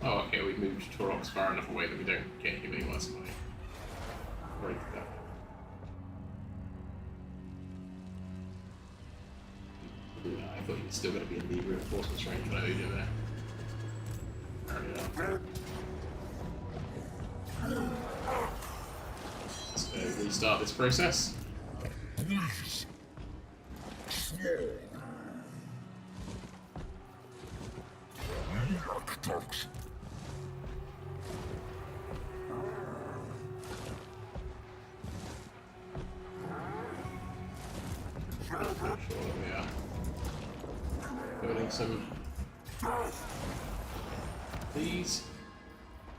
Oh, okay, we've moved Taurox far enough away that we don't get him any less money. Break that. I thought he was still going to be in the reinforcements range when I moved him there. Apparently not. restart this process. Please. Sword. Lactox. Sure, we are building some these.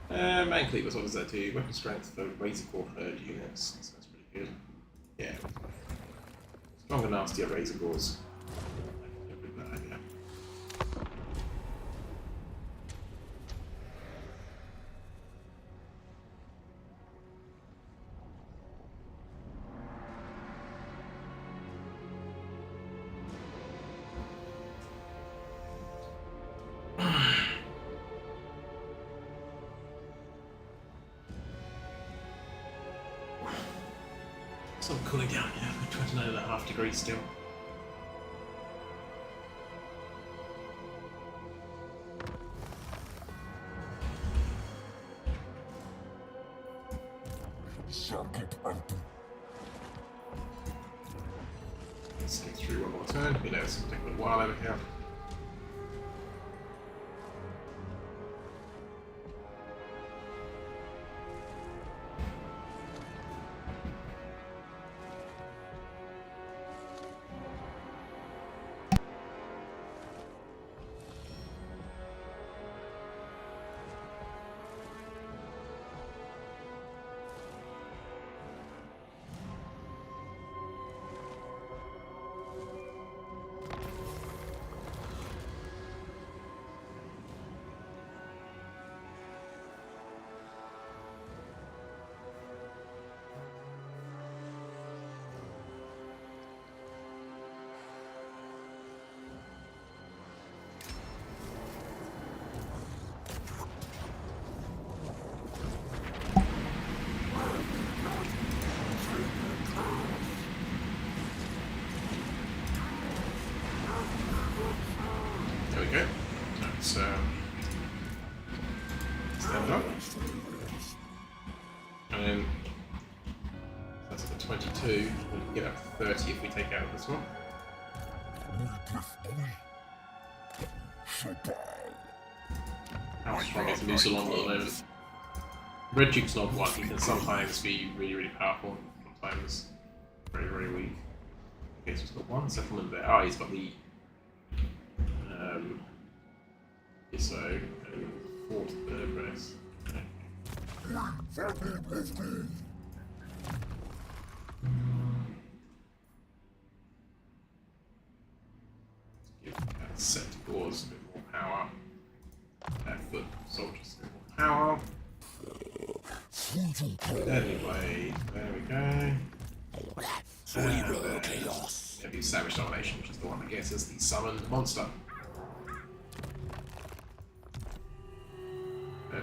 Man cleavers, what does that do? Weapon strength for razor core herd units. That sounds pretty good. Yeah. Stronger, nastier razor cores. Yeah. It's not cooling down yet. We're 29.5 degrees still. Circuit open. Let's get through one more turn. You know, it's going to take a little while over here. There we go. That's stand up. And then that's at the 22. We can get up to 30 if we take out this one. How strong is Musalon at the moment? Red Duke's not one. He can sometimes be really, really powerful. Sometimes very, very weak. Okay, so he's got one settlement there. Oh, he's got the ISO and fourth press. Okay. Give that set cores a bit more power. That foot soldiers a bit more power. Deadly blade. There we go. It'll be Savage Domination, which is the one that gets us the summoned monster.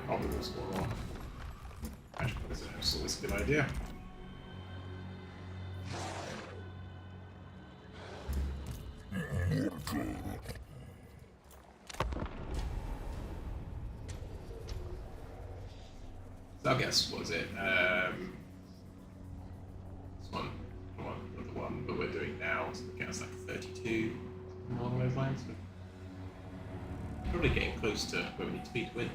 Probably will score more. Magic Poison is always a good idea. So I guess, what was it? This one, not the one that we're doing now, so it gets like 32 along those lines. But probably getting close to where we need to be to win.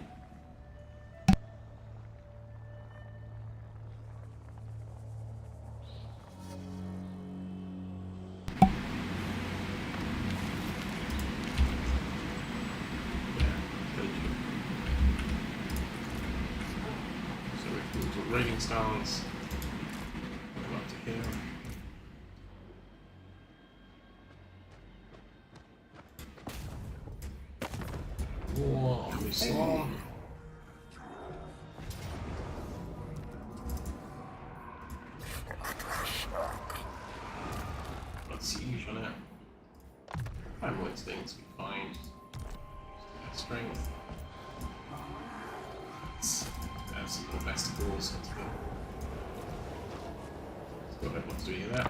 Raiding stance. Go up to here. Whoa, we saw. Got siege on it. Primal instincts we find. Strength. Have some more vesticles. Let's go. Let's go ahead. What's doing that?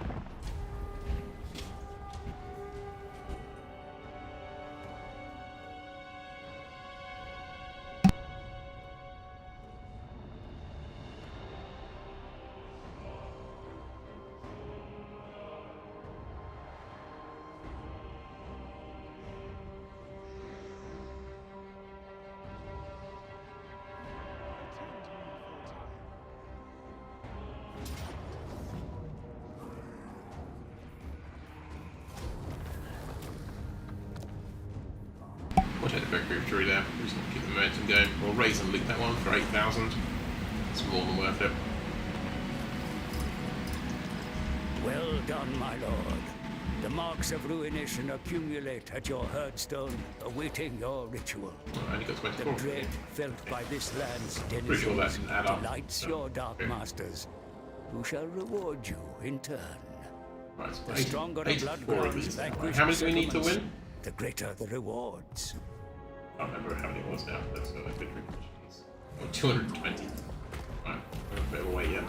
take the quick group through there. We're just going to keep the momentum going. We'll raise and loot that one for 8,000. It's more than worth it. Well done, my lord. The marks of ruination accumulate at your hearthstone, awaiting your ritual. I only got The 24. dread felt by this land's Pretty sure that denizens didn't add up. delights So, your dark okay. masters, who shall reward you in turn. Right, so The stronger the blood 84 of grounds these now. Right, vanquish how many do we need to settlements, win? the greater the rewards. I can't remember how many it was now. Let's go like good questions. Oh, 220. Right, we're a bit of a way yet.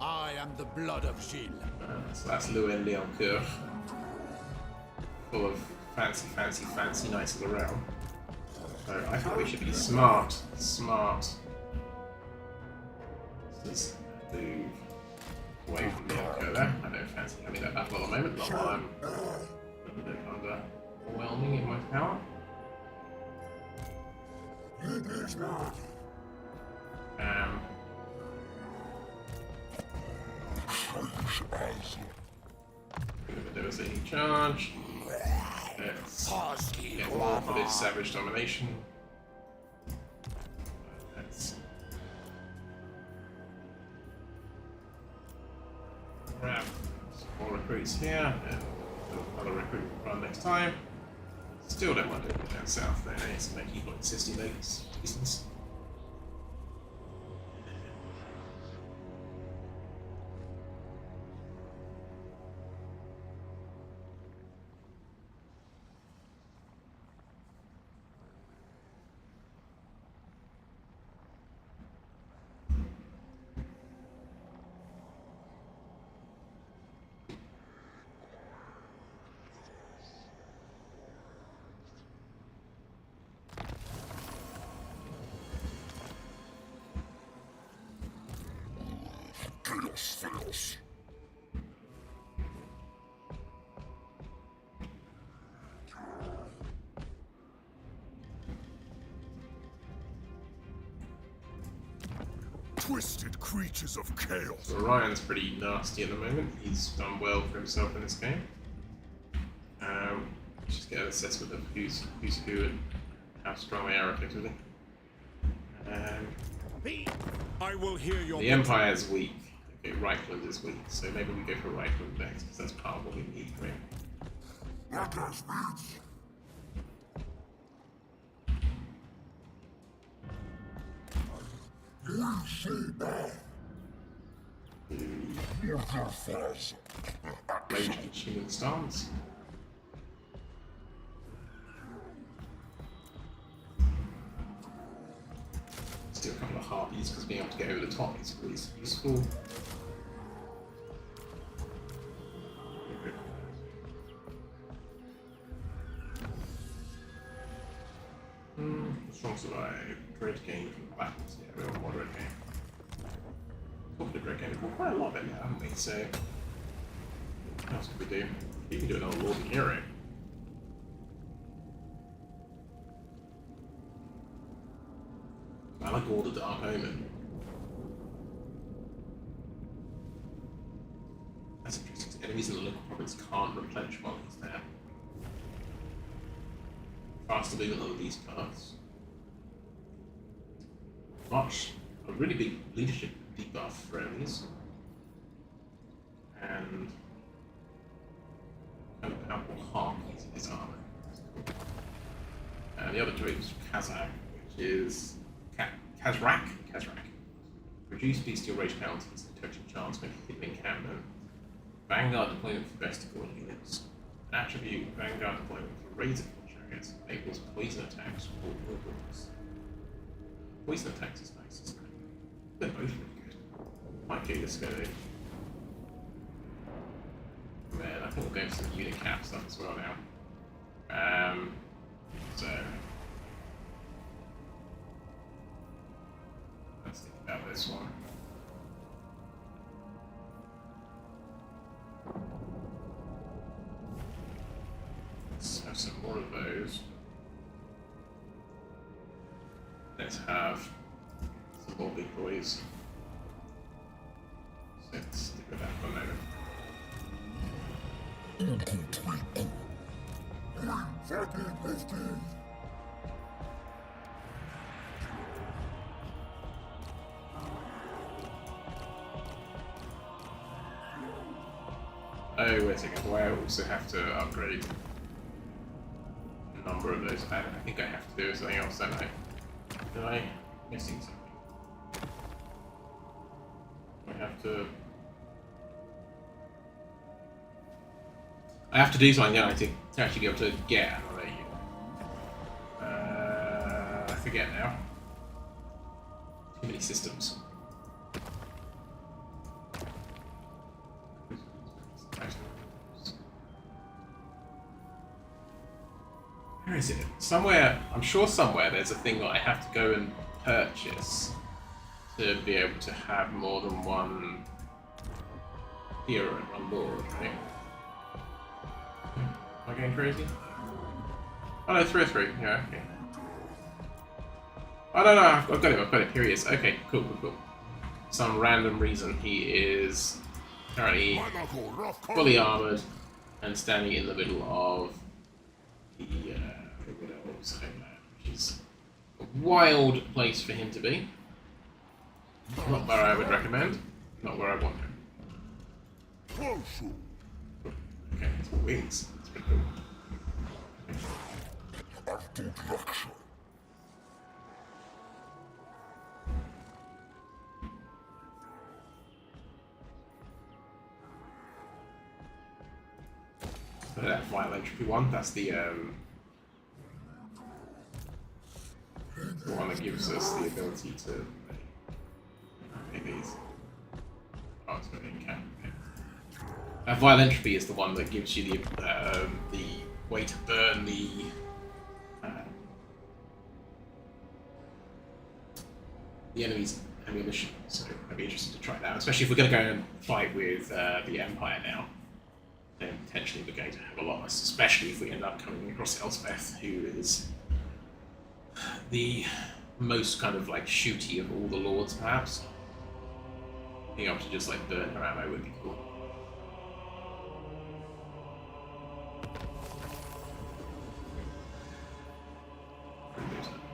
I am the blood of Gilles. So that's Llewellyn Leoncoeur. Full of fancy knights of the realm. So I think we should be smart. Let's move away from Leoncoeur there. I don't fancy having that battle at the moment, not while I'm a bit underwhelming in my power. Devastating charge. Let's get more for this savage domination. Let's grab some more recruits here and do another recruit run next time. Still don't want to go down south there. It's going to keep like 60 megas distance. Chaos fails. Twisted creatures of chaos. So Ryan's pretty nasty at the moment. He's done well for himself in this game. Just get an assessment of who's who and how strong they are effectively. I will hear your The Empire is weak. Okay, Reichland is weak, so maybe we go for Reichland next, because that's part of what we need, right? What does this? You see that? Mortal force. Ranged consuming stance. Let's do a couple of harpies, because being able to get over the top is always useful. Strong survive. Dread gain from the battles. Yeah, we want more dread gain. Talking to dread gain, we've got quite a lot of it now, haven't we? So, what else could we do? We can do another Lord and Hero. I like all the Dark Omen. That's interesting, because enemies in the local province can't replenish while he's there. Faster movement on these cards. Much a really big leadership debuff for enemies. And kind of outward harm using his armor. And the other two is Kazak, which is Kazrak. Reduce bestial rage penalties and touching chance when hitting encampment. Vanguard deployment for besticle units. An attribute Vanguard deployment for razor chariots enables poison attacks or warlocks. Poison attacks is nice, isn't it? They're both really good. Might do this go in. Man, I think we'll go for some unit cap stuff as well now. So let's think about this one. Let's have some more big boys. So let's stick with that for a moment. Oh, wait a second. Do I also have to upgrade a number of those? I think I have to do something else, don't I? Am I missing something? I have to do something, don't I, to actually be able to get another unit. I forget now. Too many systems. Where is it? Somewhere, I'm sure somewhere there's a thing that I have to go and purchase to be able to have more than one hero on board, right? Am I going crazy? Oh no, 303, yeah, okay. Oh no, I've got him, here he is. Okay, cool. Some random reason he is currently fully armoured and standing in the middle of the Widow's homeland, which is a wild place for him to be. Not where I would recommend, not where I want him. Okay, it's wings. That's pretty cool. So that vital entropy one, that's the one that gives us the ability to make these. Oh, it's going to vital entropy is the one that gives you the way to burn the enemy's ammunition. So I'd be interested to try that, especially if we're going to go and fight with the Empire now. Then potentially we're going to have a lot less, especially if we end up coming across Elspeth, who is the most kind of like shooty of all the lords, perhaps. Being able to just like burn her ammo would be cool.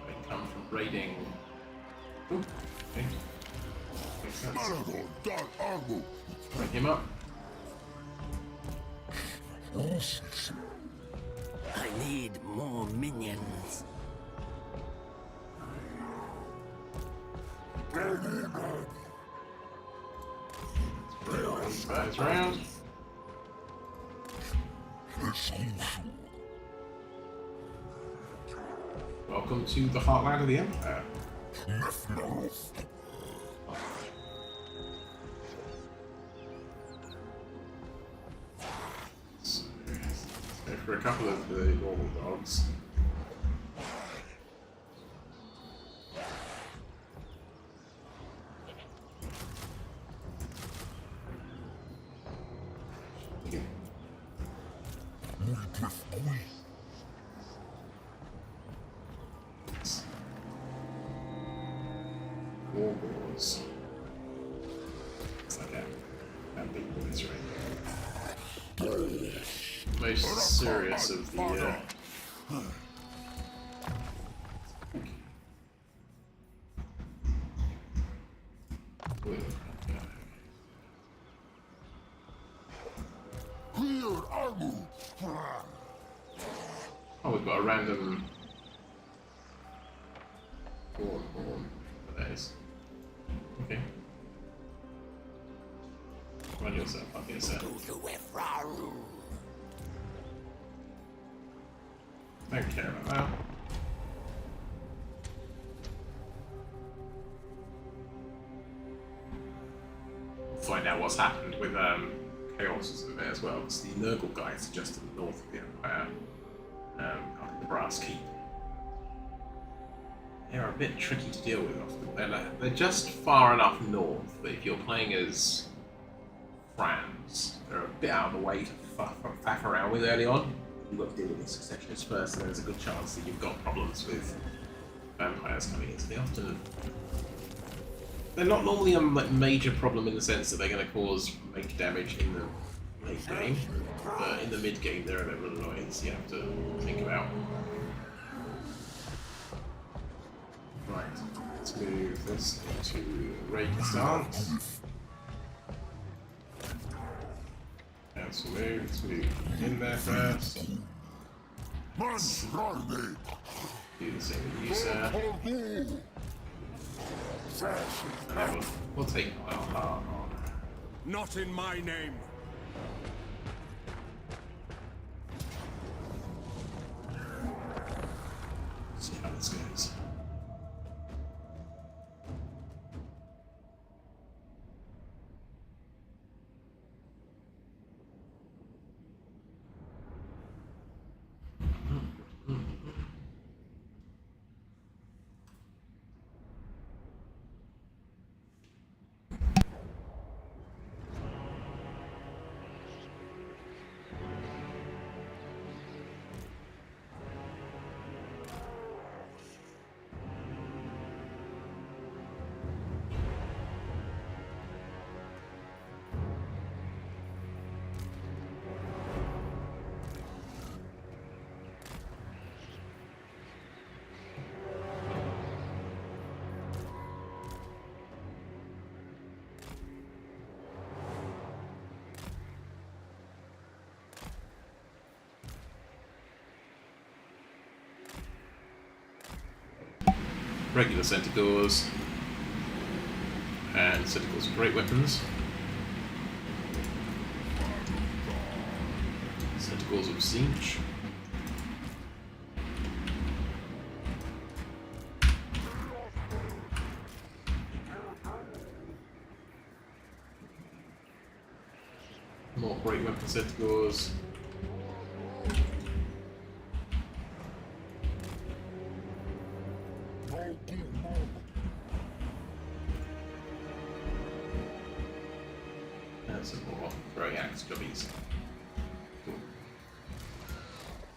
They come from raiding. Ooh, okay. Makes sense. Bring him up. I need more minions. These guys round. Welcome to the heartland of the Empire. So, let's go for a couple of the normal dogs. Warlords. It's like that big boys right there. Most serious of the Oh, we've got a random horn for those. Okay. Run yourself up here, sir. Don't care about that. Find out what's happened with Chaos in there as well, because the Nurgle guys are just to the north of the Empire, up in the Brass Keep. They're a bit tricky to deal with often. They're just far enough north that if you're playing as Franz, they're a bit out of the way to faff around with early on. You've got to deal with the successionists first, and there's a good chance that you've got problems with vampires coming in. So they're not normally a major problem in the sense that they're going to cause major damage in the late game, but in the mid game they're a bit of an annoyance you have to think about. Right, let's move this into Rage stance. Cancel move, let's move in there first. Do the same with you, sir. And then we'll take our Not in my name. see how this goes. Regular Centaurs, and Centaurs are great weapons. Centaurs of Siege. More great weapon Centaurs. And some more throwing axe jobbies. Cool.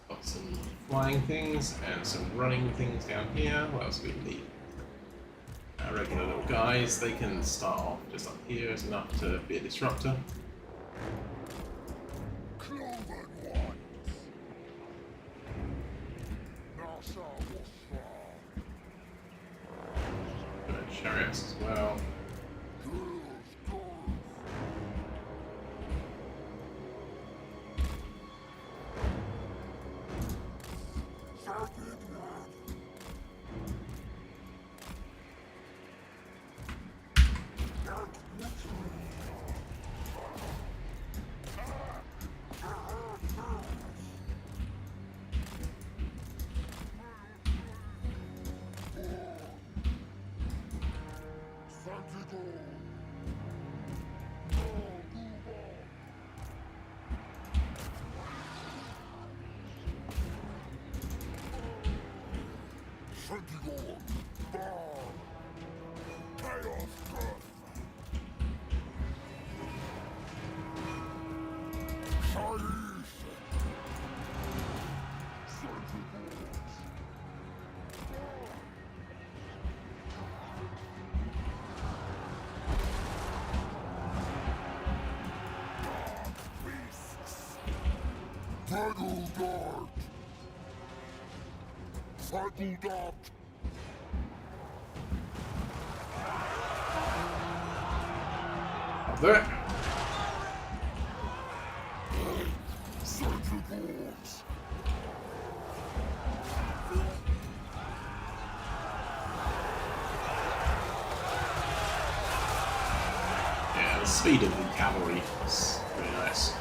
Got some flying things and some running things down here. What else do we need? Regular little guys. They can start off just up here as enough to be a disruptor. Chariots as well. Cycle dart! Cycle dart! I'll do it. Centripores! Yeah, the speed of the cavalry is really nice.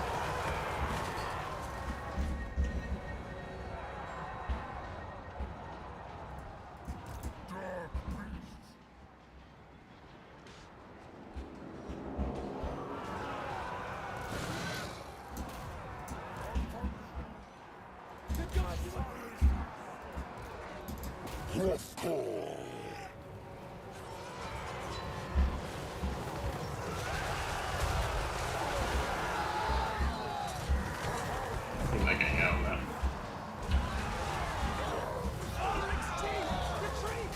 I think they're getting out of there. Team, retreat!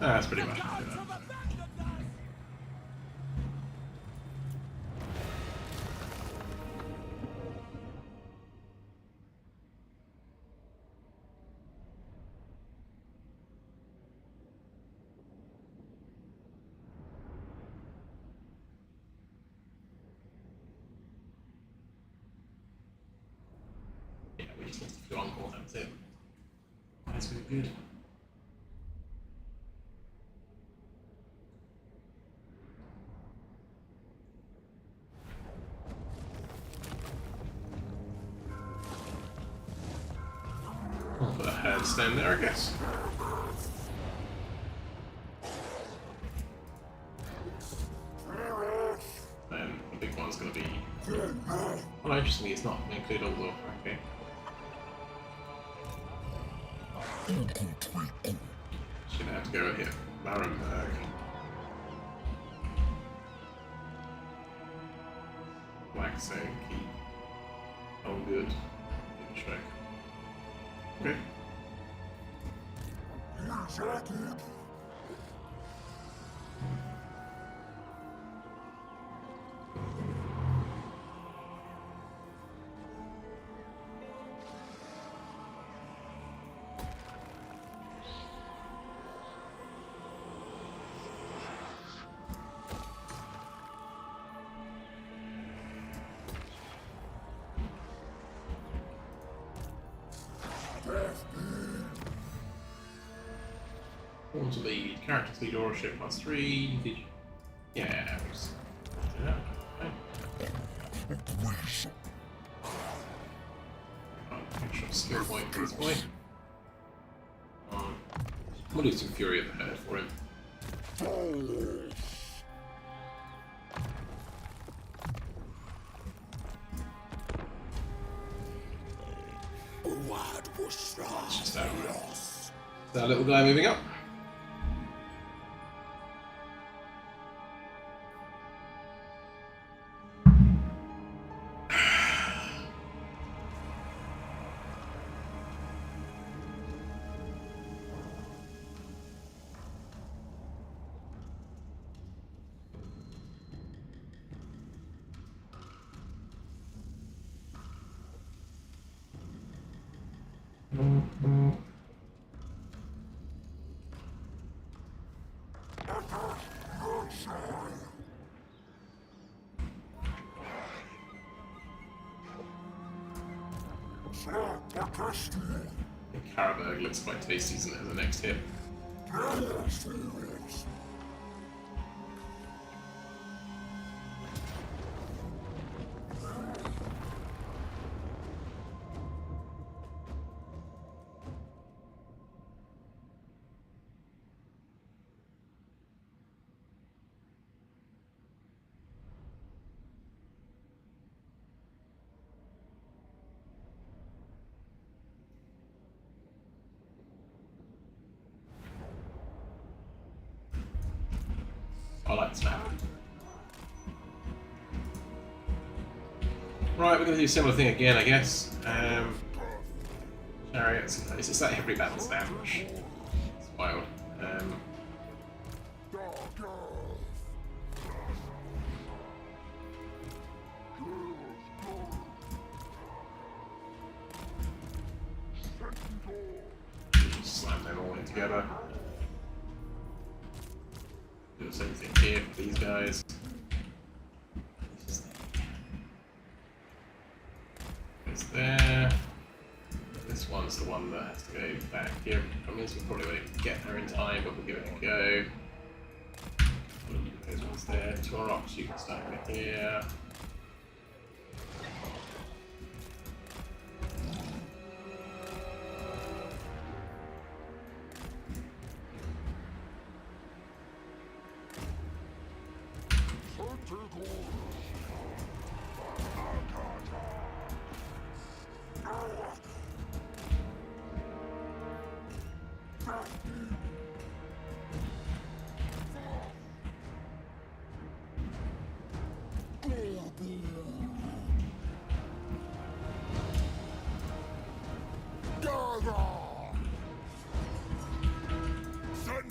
That's pretty much it. Yeah, we just need to go on call, that's it. That's really good. I'll put a handstand there, I guess. And the big one's going to be... Oh, interestingly, it's not include all the... Okay. Just going to have to go here. Barenberg. Waxing, keep. Oh, good. Good check. Okay. Want to lead, character speed or ship +3. Did you? Yeah, just do that. Okay. Make sure skill point for this boy. We'll do some Fury of the Herd for him. It's just that little guy moving up. Caraberg looks quite tasty, isn't it, as the next hit? I like the snap. Right, we're going to do a similar thing again, I guess. Chariots. It's just that every battle damage. It's wild. Slam them all in together. Do the same thing here for these guys. It's there. This one's the one that has to go back here. I mean, we probably won't get there in time, but we'll give it a go. Those ones there. Taurox, you can start with here.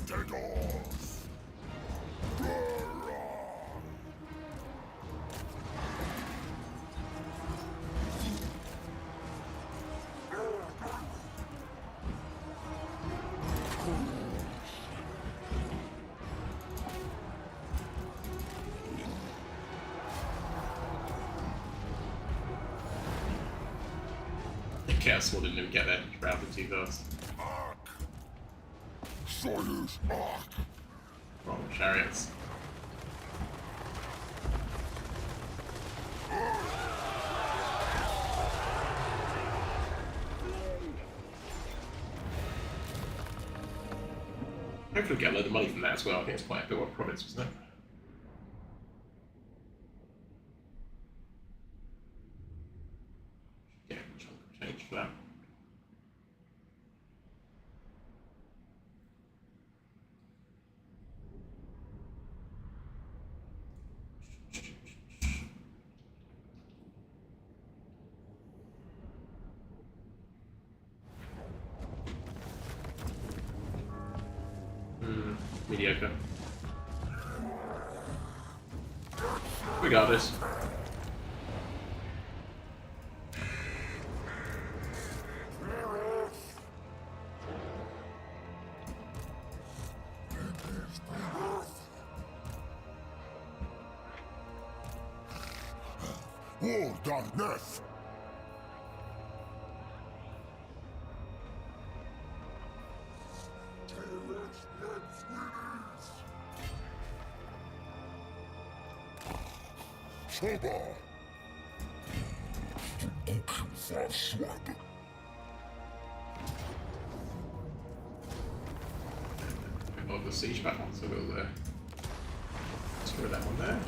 Centaur! Chaos Sword didn't even get there. Routed too fast. Soyuz Ark. Wrong chariots. Hopefully we'll get a load of money from that as well. I think it's quite a bit of profits, wasn't it? Yeah, chunk of change for that. Mediocre. We got this. War darkness. Sober. Verschwunden. Of the siege battle, so we'll destroy that one there.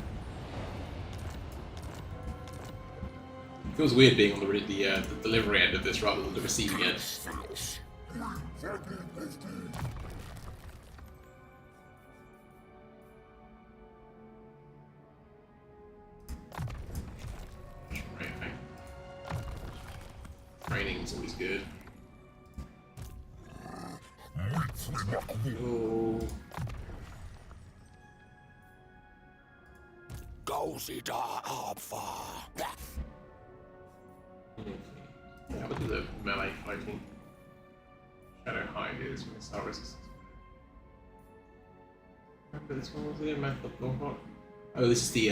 Feels weird being on the delivery end of this rather than the receiving end. Training's always good. Oh. Go see the Abfa. Yeah, look at the melee fighting. Shadow Hide is missile resistance. Remember this one was it? Method of Oh, this is the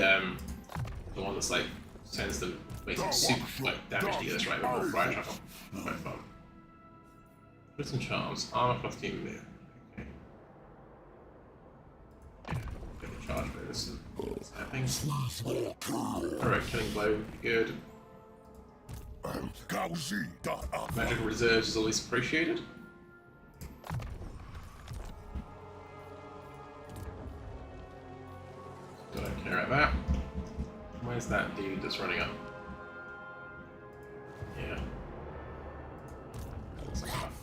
one that's like sends them basically super like damage dealers, right? With more fire travel. Quite fun. Prison charms, armor plus team there. Okay. Yeah, get the charge for this. Alright, killing blow would be good. Magical reserves is always appreciated. Don't care about that. Where's that dude that's running up? Yeah.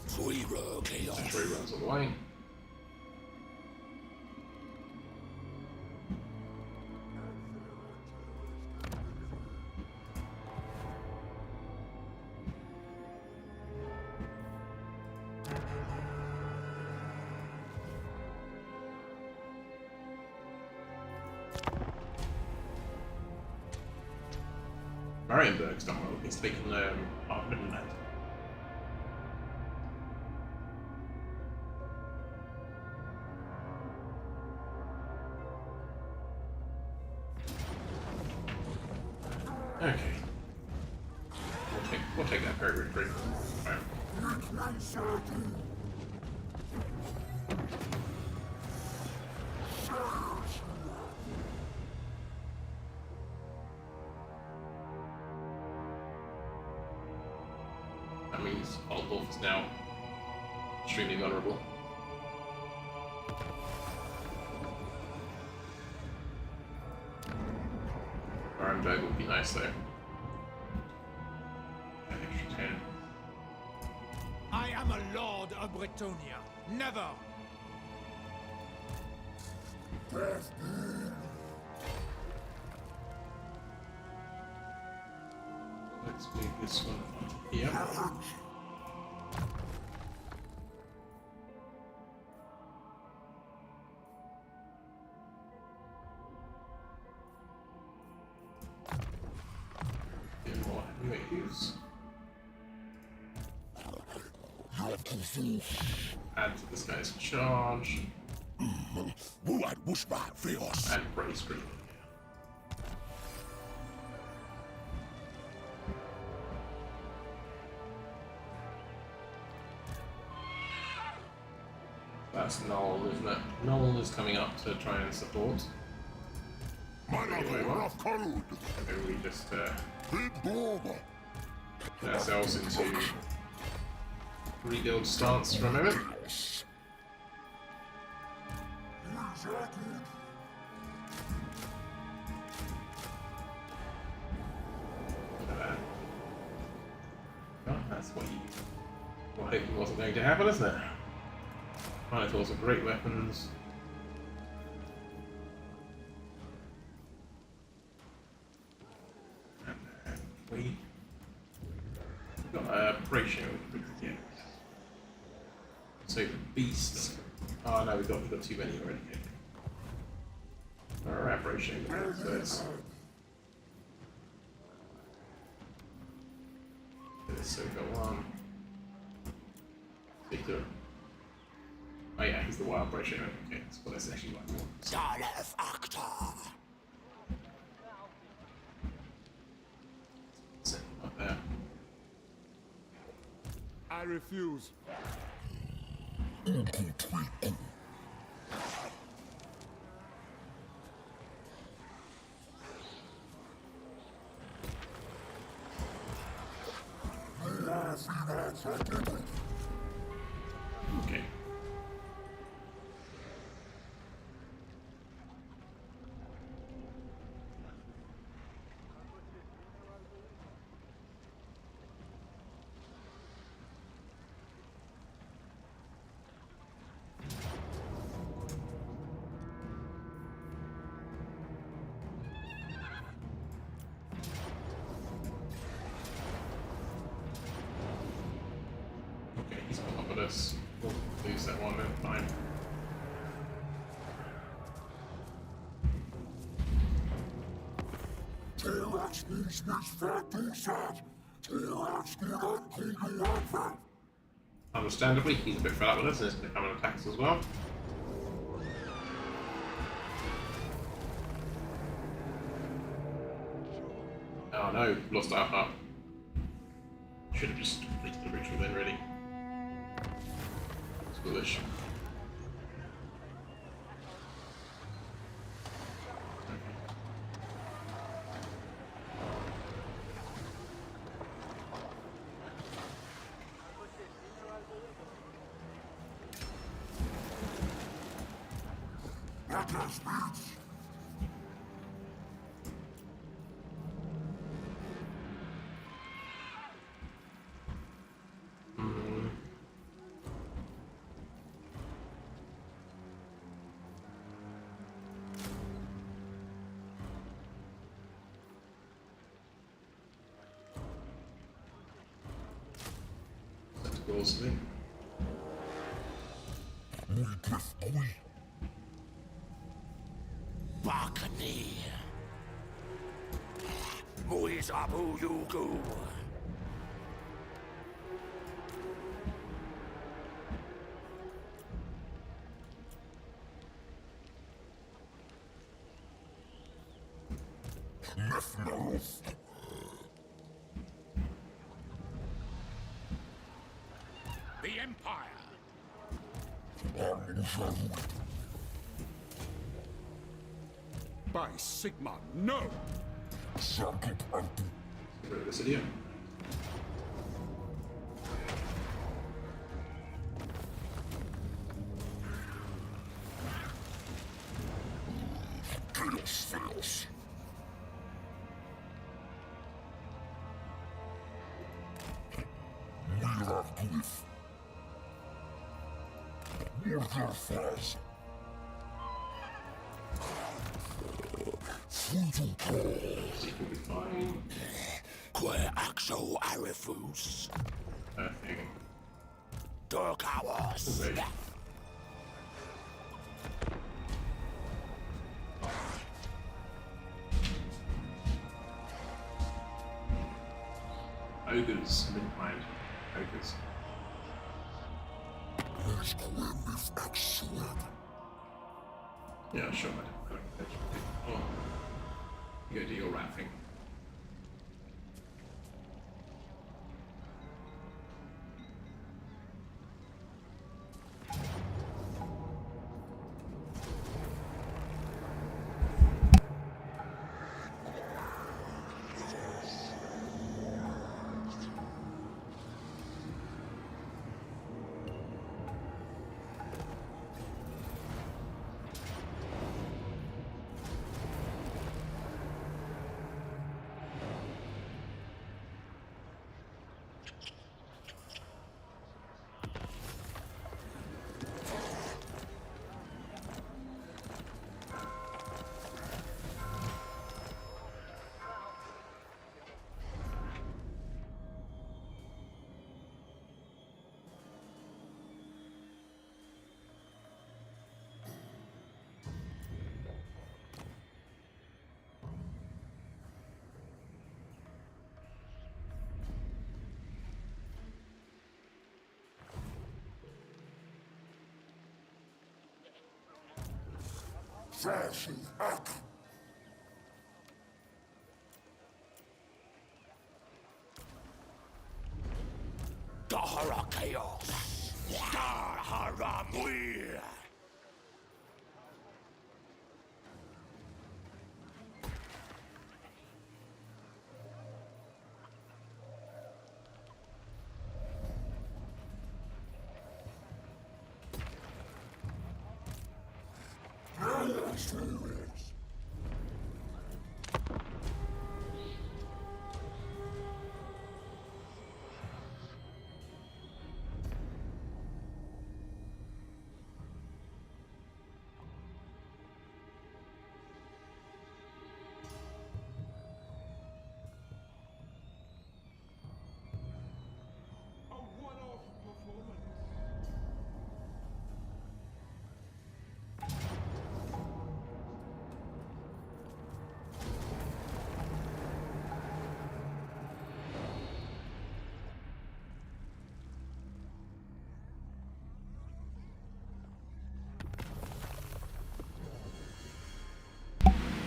Three runs on the way. Marienburg's done well. He's taken half Midland. Okay. We'll take that very briefly. Right. That means Altdorf is now extremely vulnerable. Oranberg would be nice though. An extra 10. I am a lord of Bretonia. Never. Let's make this one here. Get more heavyweight use. Add to this guy's charge. And brace screen. That's Noel, isn't it? Noel is coming up to try and support. Malagor of Karud. Maybe we just Big Borba. get ourselves into rebuild stance for a moment. Chaos. Oh, that's what you hoped wasn't going to happen, isn't it? Minotaurs are great weapons. And we've got a ratio we can get. So the beasts. Oh no, we've got too many already. Our ratio, so it's. So we've got one. Victor. Oh yeah, he's the wild ratio. Okay, that's what it's actually like. Dalef Actor. Set him up there. I refuse. Okay. Okay, he's got up with us. We'll lose that one then, fine. Taurox Beastment Fat. Taurox Beastment. Understandably, he's a bit fed up with us and is going to come and attack us as well. Oh no, lost our heart. Should have just completed the ritual then, really. It's foolish. Awesome. Buccaneer. Muiz Abu Yugu. Nefnaroth. The Empire. By Sigma, no! Circuit Anti. Get rid of this idiot. Chaos fails. Mira Glyph. Murder falls. Frutal Call. See if we'll be fine. Que Axo Arifus. Perfect. Dorkawas. Great. Ogres have been behind. Ogres. There's Quenlis Axword. Yeah, sure, I don't oh. You go do your rat thing. Fashion hack. Dahara Chaos! Dahara Muir!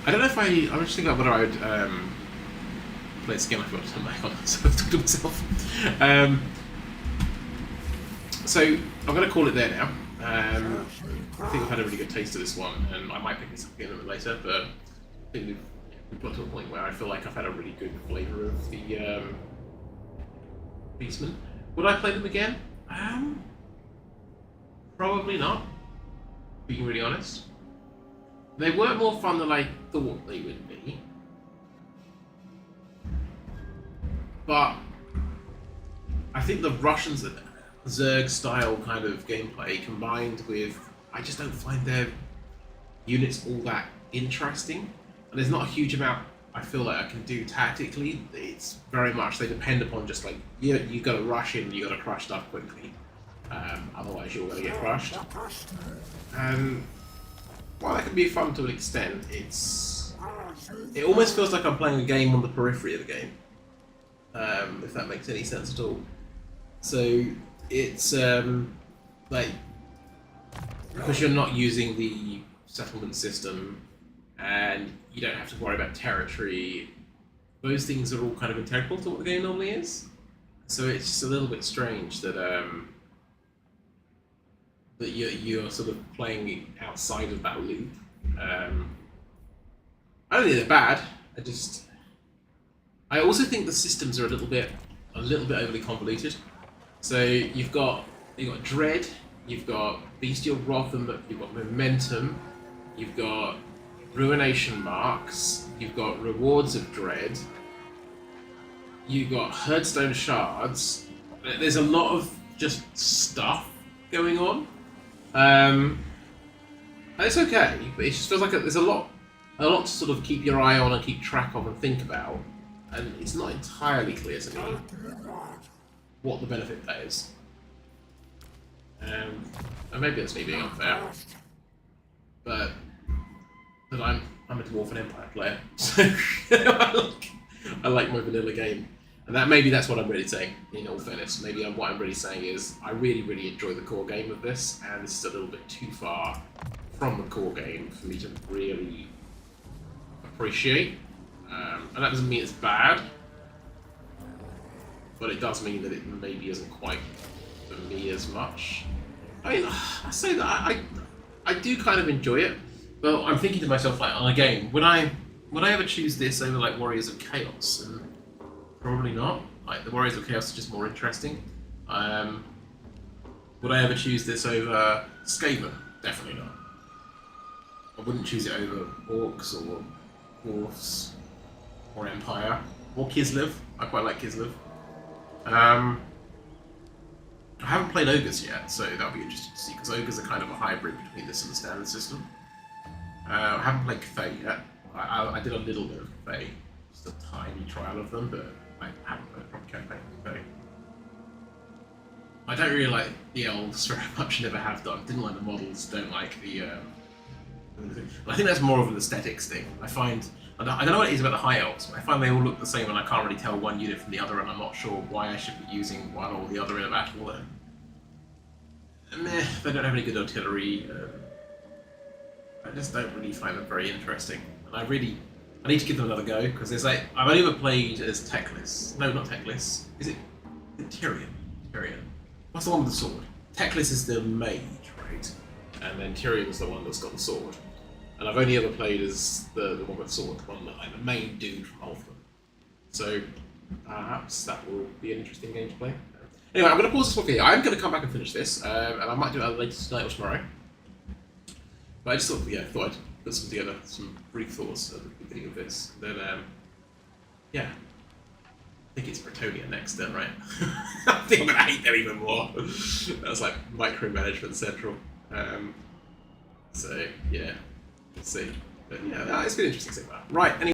I don't know if I was just thinking about whether I would play this game. I forgot to turn my mic on, so I talked to myself. So I'm going to call it there now. I think I've had a really good taste of this one, and I might pick this up again a bit later. But I think we've got to a point where I feel like I've had a really good flavour of the Beastmen. Would I play them again? Probably not. Being really honest. They weren't more fun than I thought they would be. But I think the Russians Zerg style kind of gameplay combined with, I just don't find their units all that interesting. And there's not a huge amount I feel like I can do tactically. It's very much, they depend upon just like, you gotta rush in, you gotta crush stuff quickly. Otherwise you're gonna get crushed. And while that can be fun to an extent, it almost feels like I'm playing a game on the periphery of the game. If that makes any sense at all. So it's like, because you're not using the settlement system and you don't have to worry about territory, those things are all kind of integral to what the game normally is. So it's just a little bit strange that that you're sort of playing outside of that loop. I don't think they're bad. I also think the systems are a little bit overly convoluted. So you've got Dread, you've got Bestial Wrath, you've got Momentum, you've got Ruination Marks, you've got Rewards of Dread, you've got Herdstone Shards. There's a lot of just stuff going on. And it's okay, but it just feels like there's a lot to sort of keep your eye on and keep track of and think about, and it's not entirely clear to me what the benefit of that is. And maybe that's me being unfair, but I'm a Dwarf and Empire player, so I like my vanilla game. And that's what I'm really saying, in all fairness. Maybe what I'm really saying is I really, really enjoy the core game of this, and this is a little bit too far from the core game for me to really appreciate. And that doesn't mean it's bad, but it does mean that it maybe isn't quite for me as much. I mean, I say that I do kind of enjoy it, but I'm thinking to myself, like, again, would I ever choose this over like Warriors of Chaos? And probably not. Like, the Warriors of Chaos are just more interesting. Would I ever choose this over Skaven? Definitely not. I wouldn't choose it over Orcs or Dwarfs or Empire or Kislev. I quite like Kislev. I haven't played Ogres yet, so that'll be interesting to see, because Ogres are kind of a hybrid between this and the standard system. I haven't played Cathay yet. I did a little bit of Cathay, just a tiny trial of them, but I haven't played a proper campaign of Cathay. I don't really like the elves very much, never have done. Didn't like the models, don't like the... I think that's more of an aesthetics thing. I don't know what it is about the high elves, but I find they all look the same and I can't really tell one unit from the other, and I'm not sure why I should be using one or the other in a battle. Meh, they don't have any good artillery. I just don't really find them very interesting. And I need to give them another go, because there's like, I've only ever played as Teclis. No, not Teclis. Is it Tyrion? Tyrion. What's the one with the sword? Teclis is the mage, right? And then Tyrion is the one that's got the sword. And I've only ever played as the one with the sword, the one that I'm the main dude from Ulthman. So perhaps that will be an interesting game to play. Anyway, I'm going to pause this one here. I'm going to come back and finish this, and I might do it later tonight or tomorrow. But I just thought, yeah, I'd put some together, some brief thoughts at the beginning of this. Then, yeah, I think it's Bretonia next then, right? I think I'm going to hate them even more. That's like micromanagement central. So, yeah, let's see. But yeah, it's been interesting so far. Right, anyway.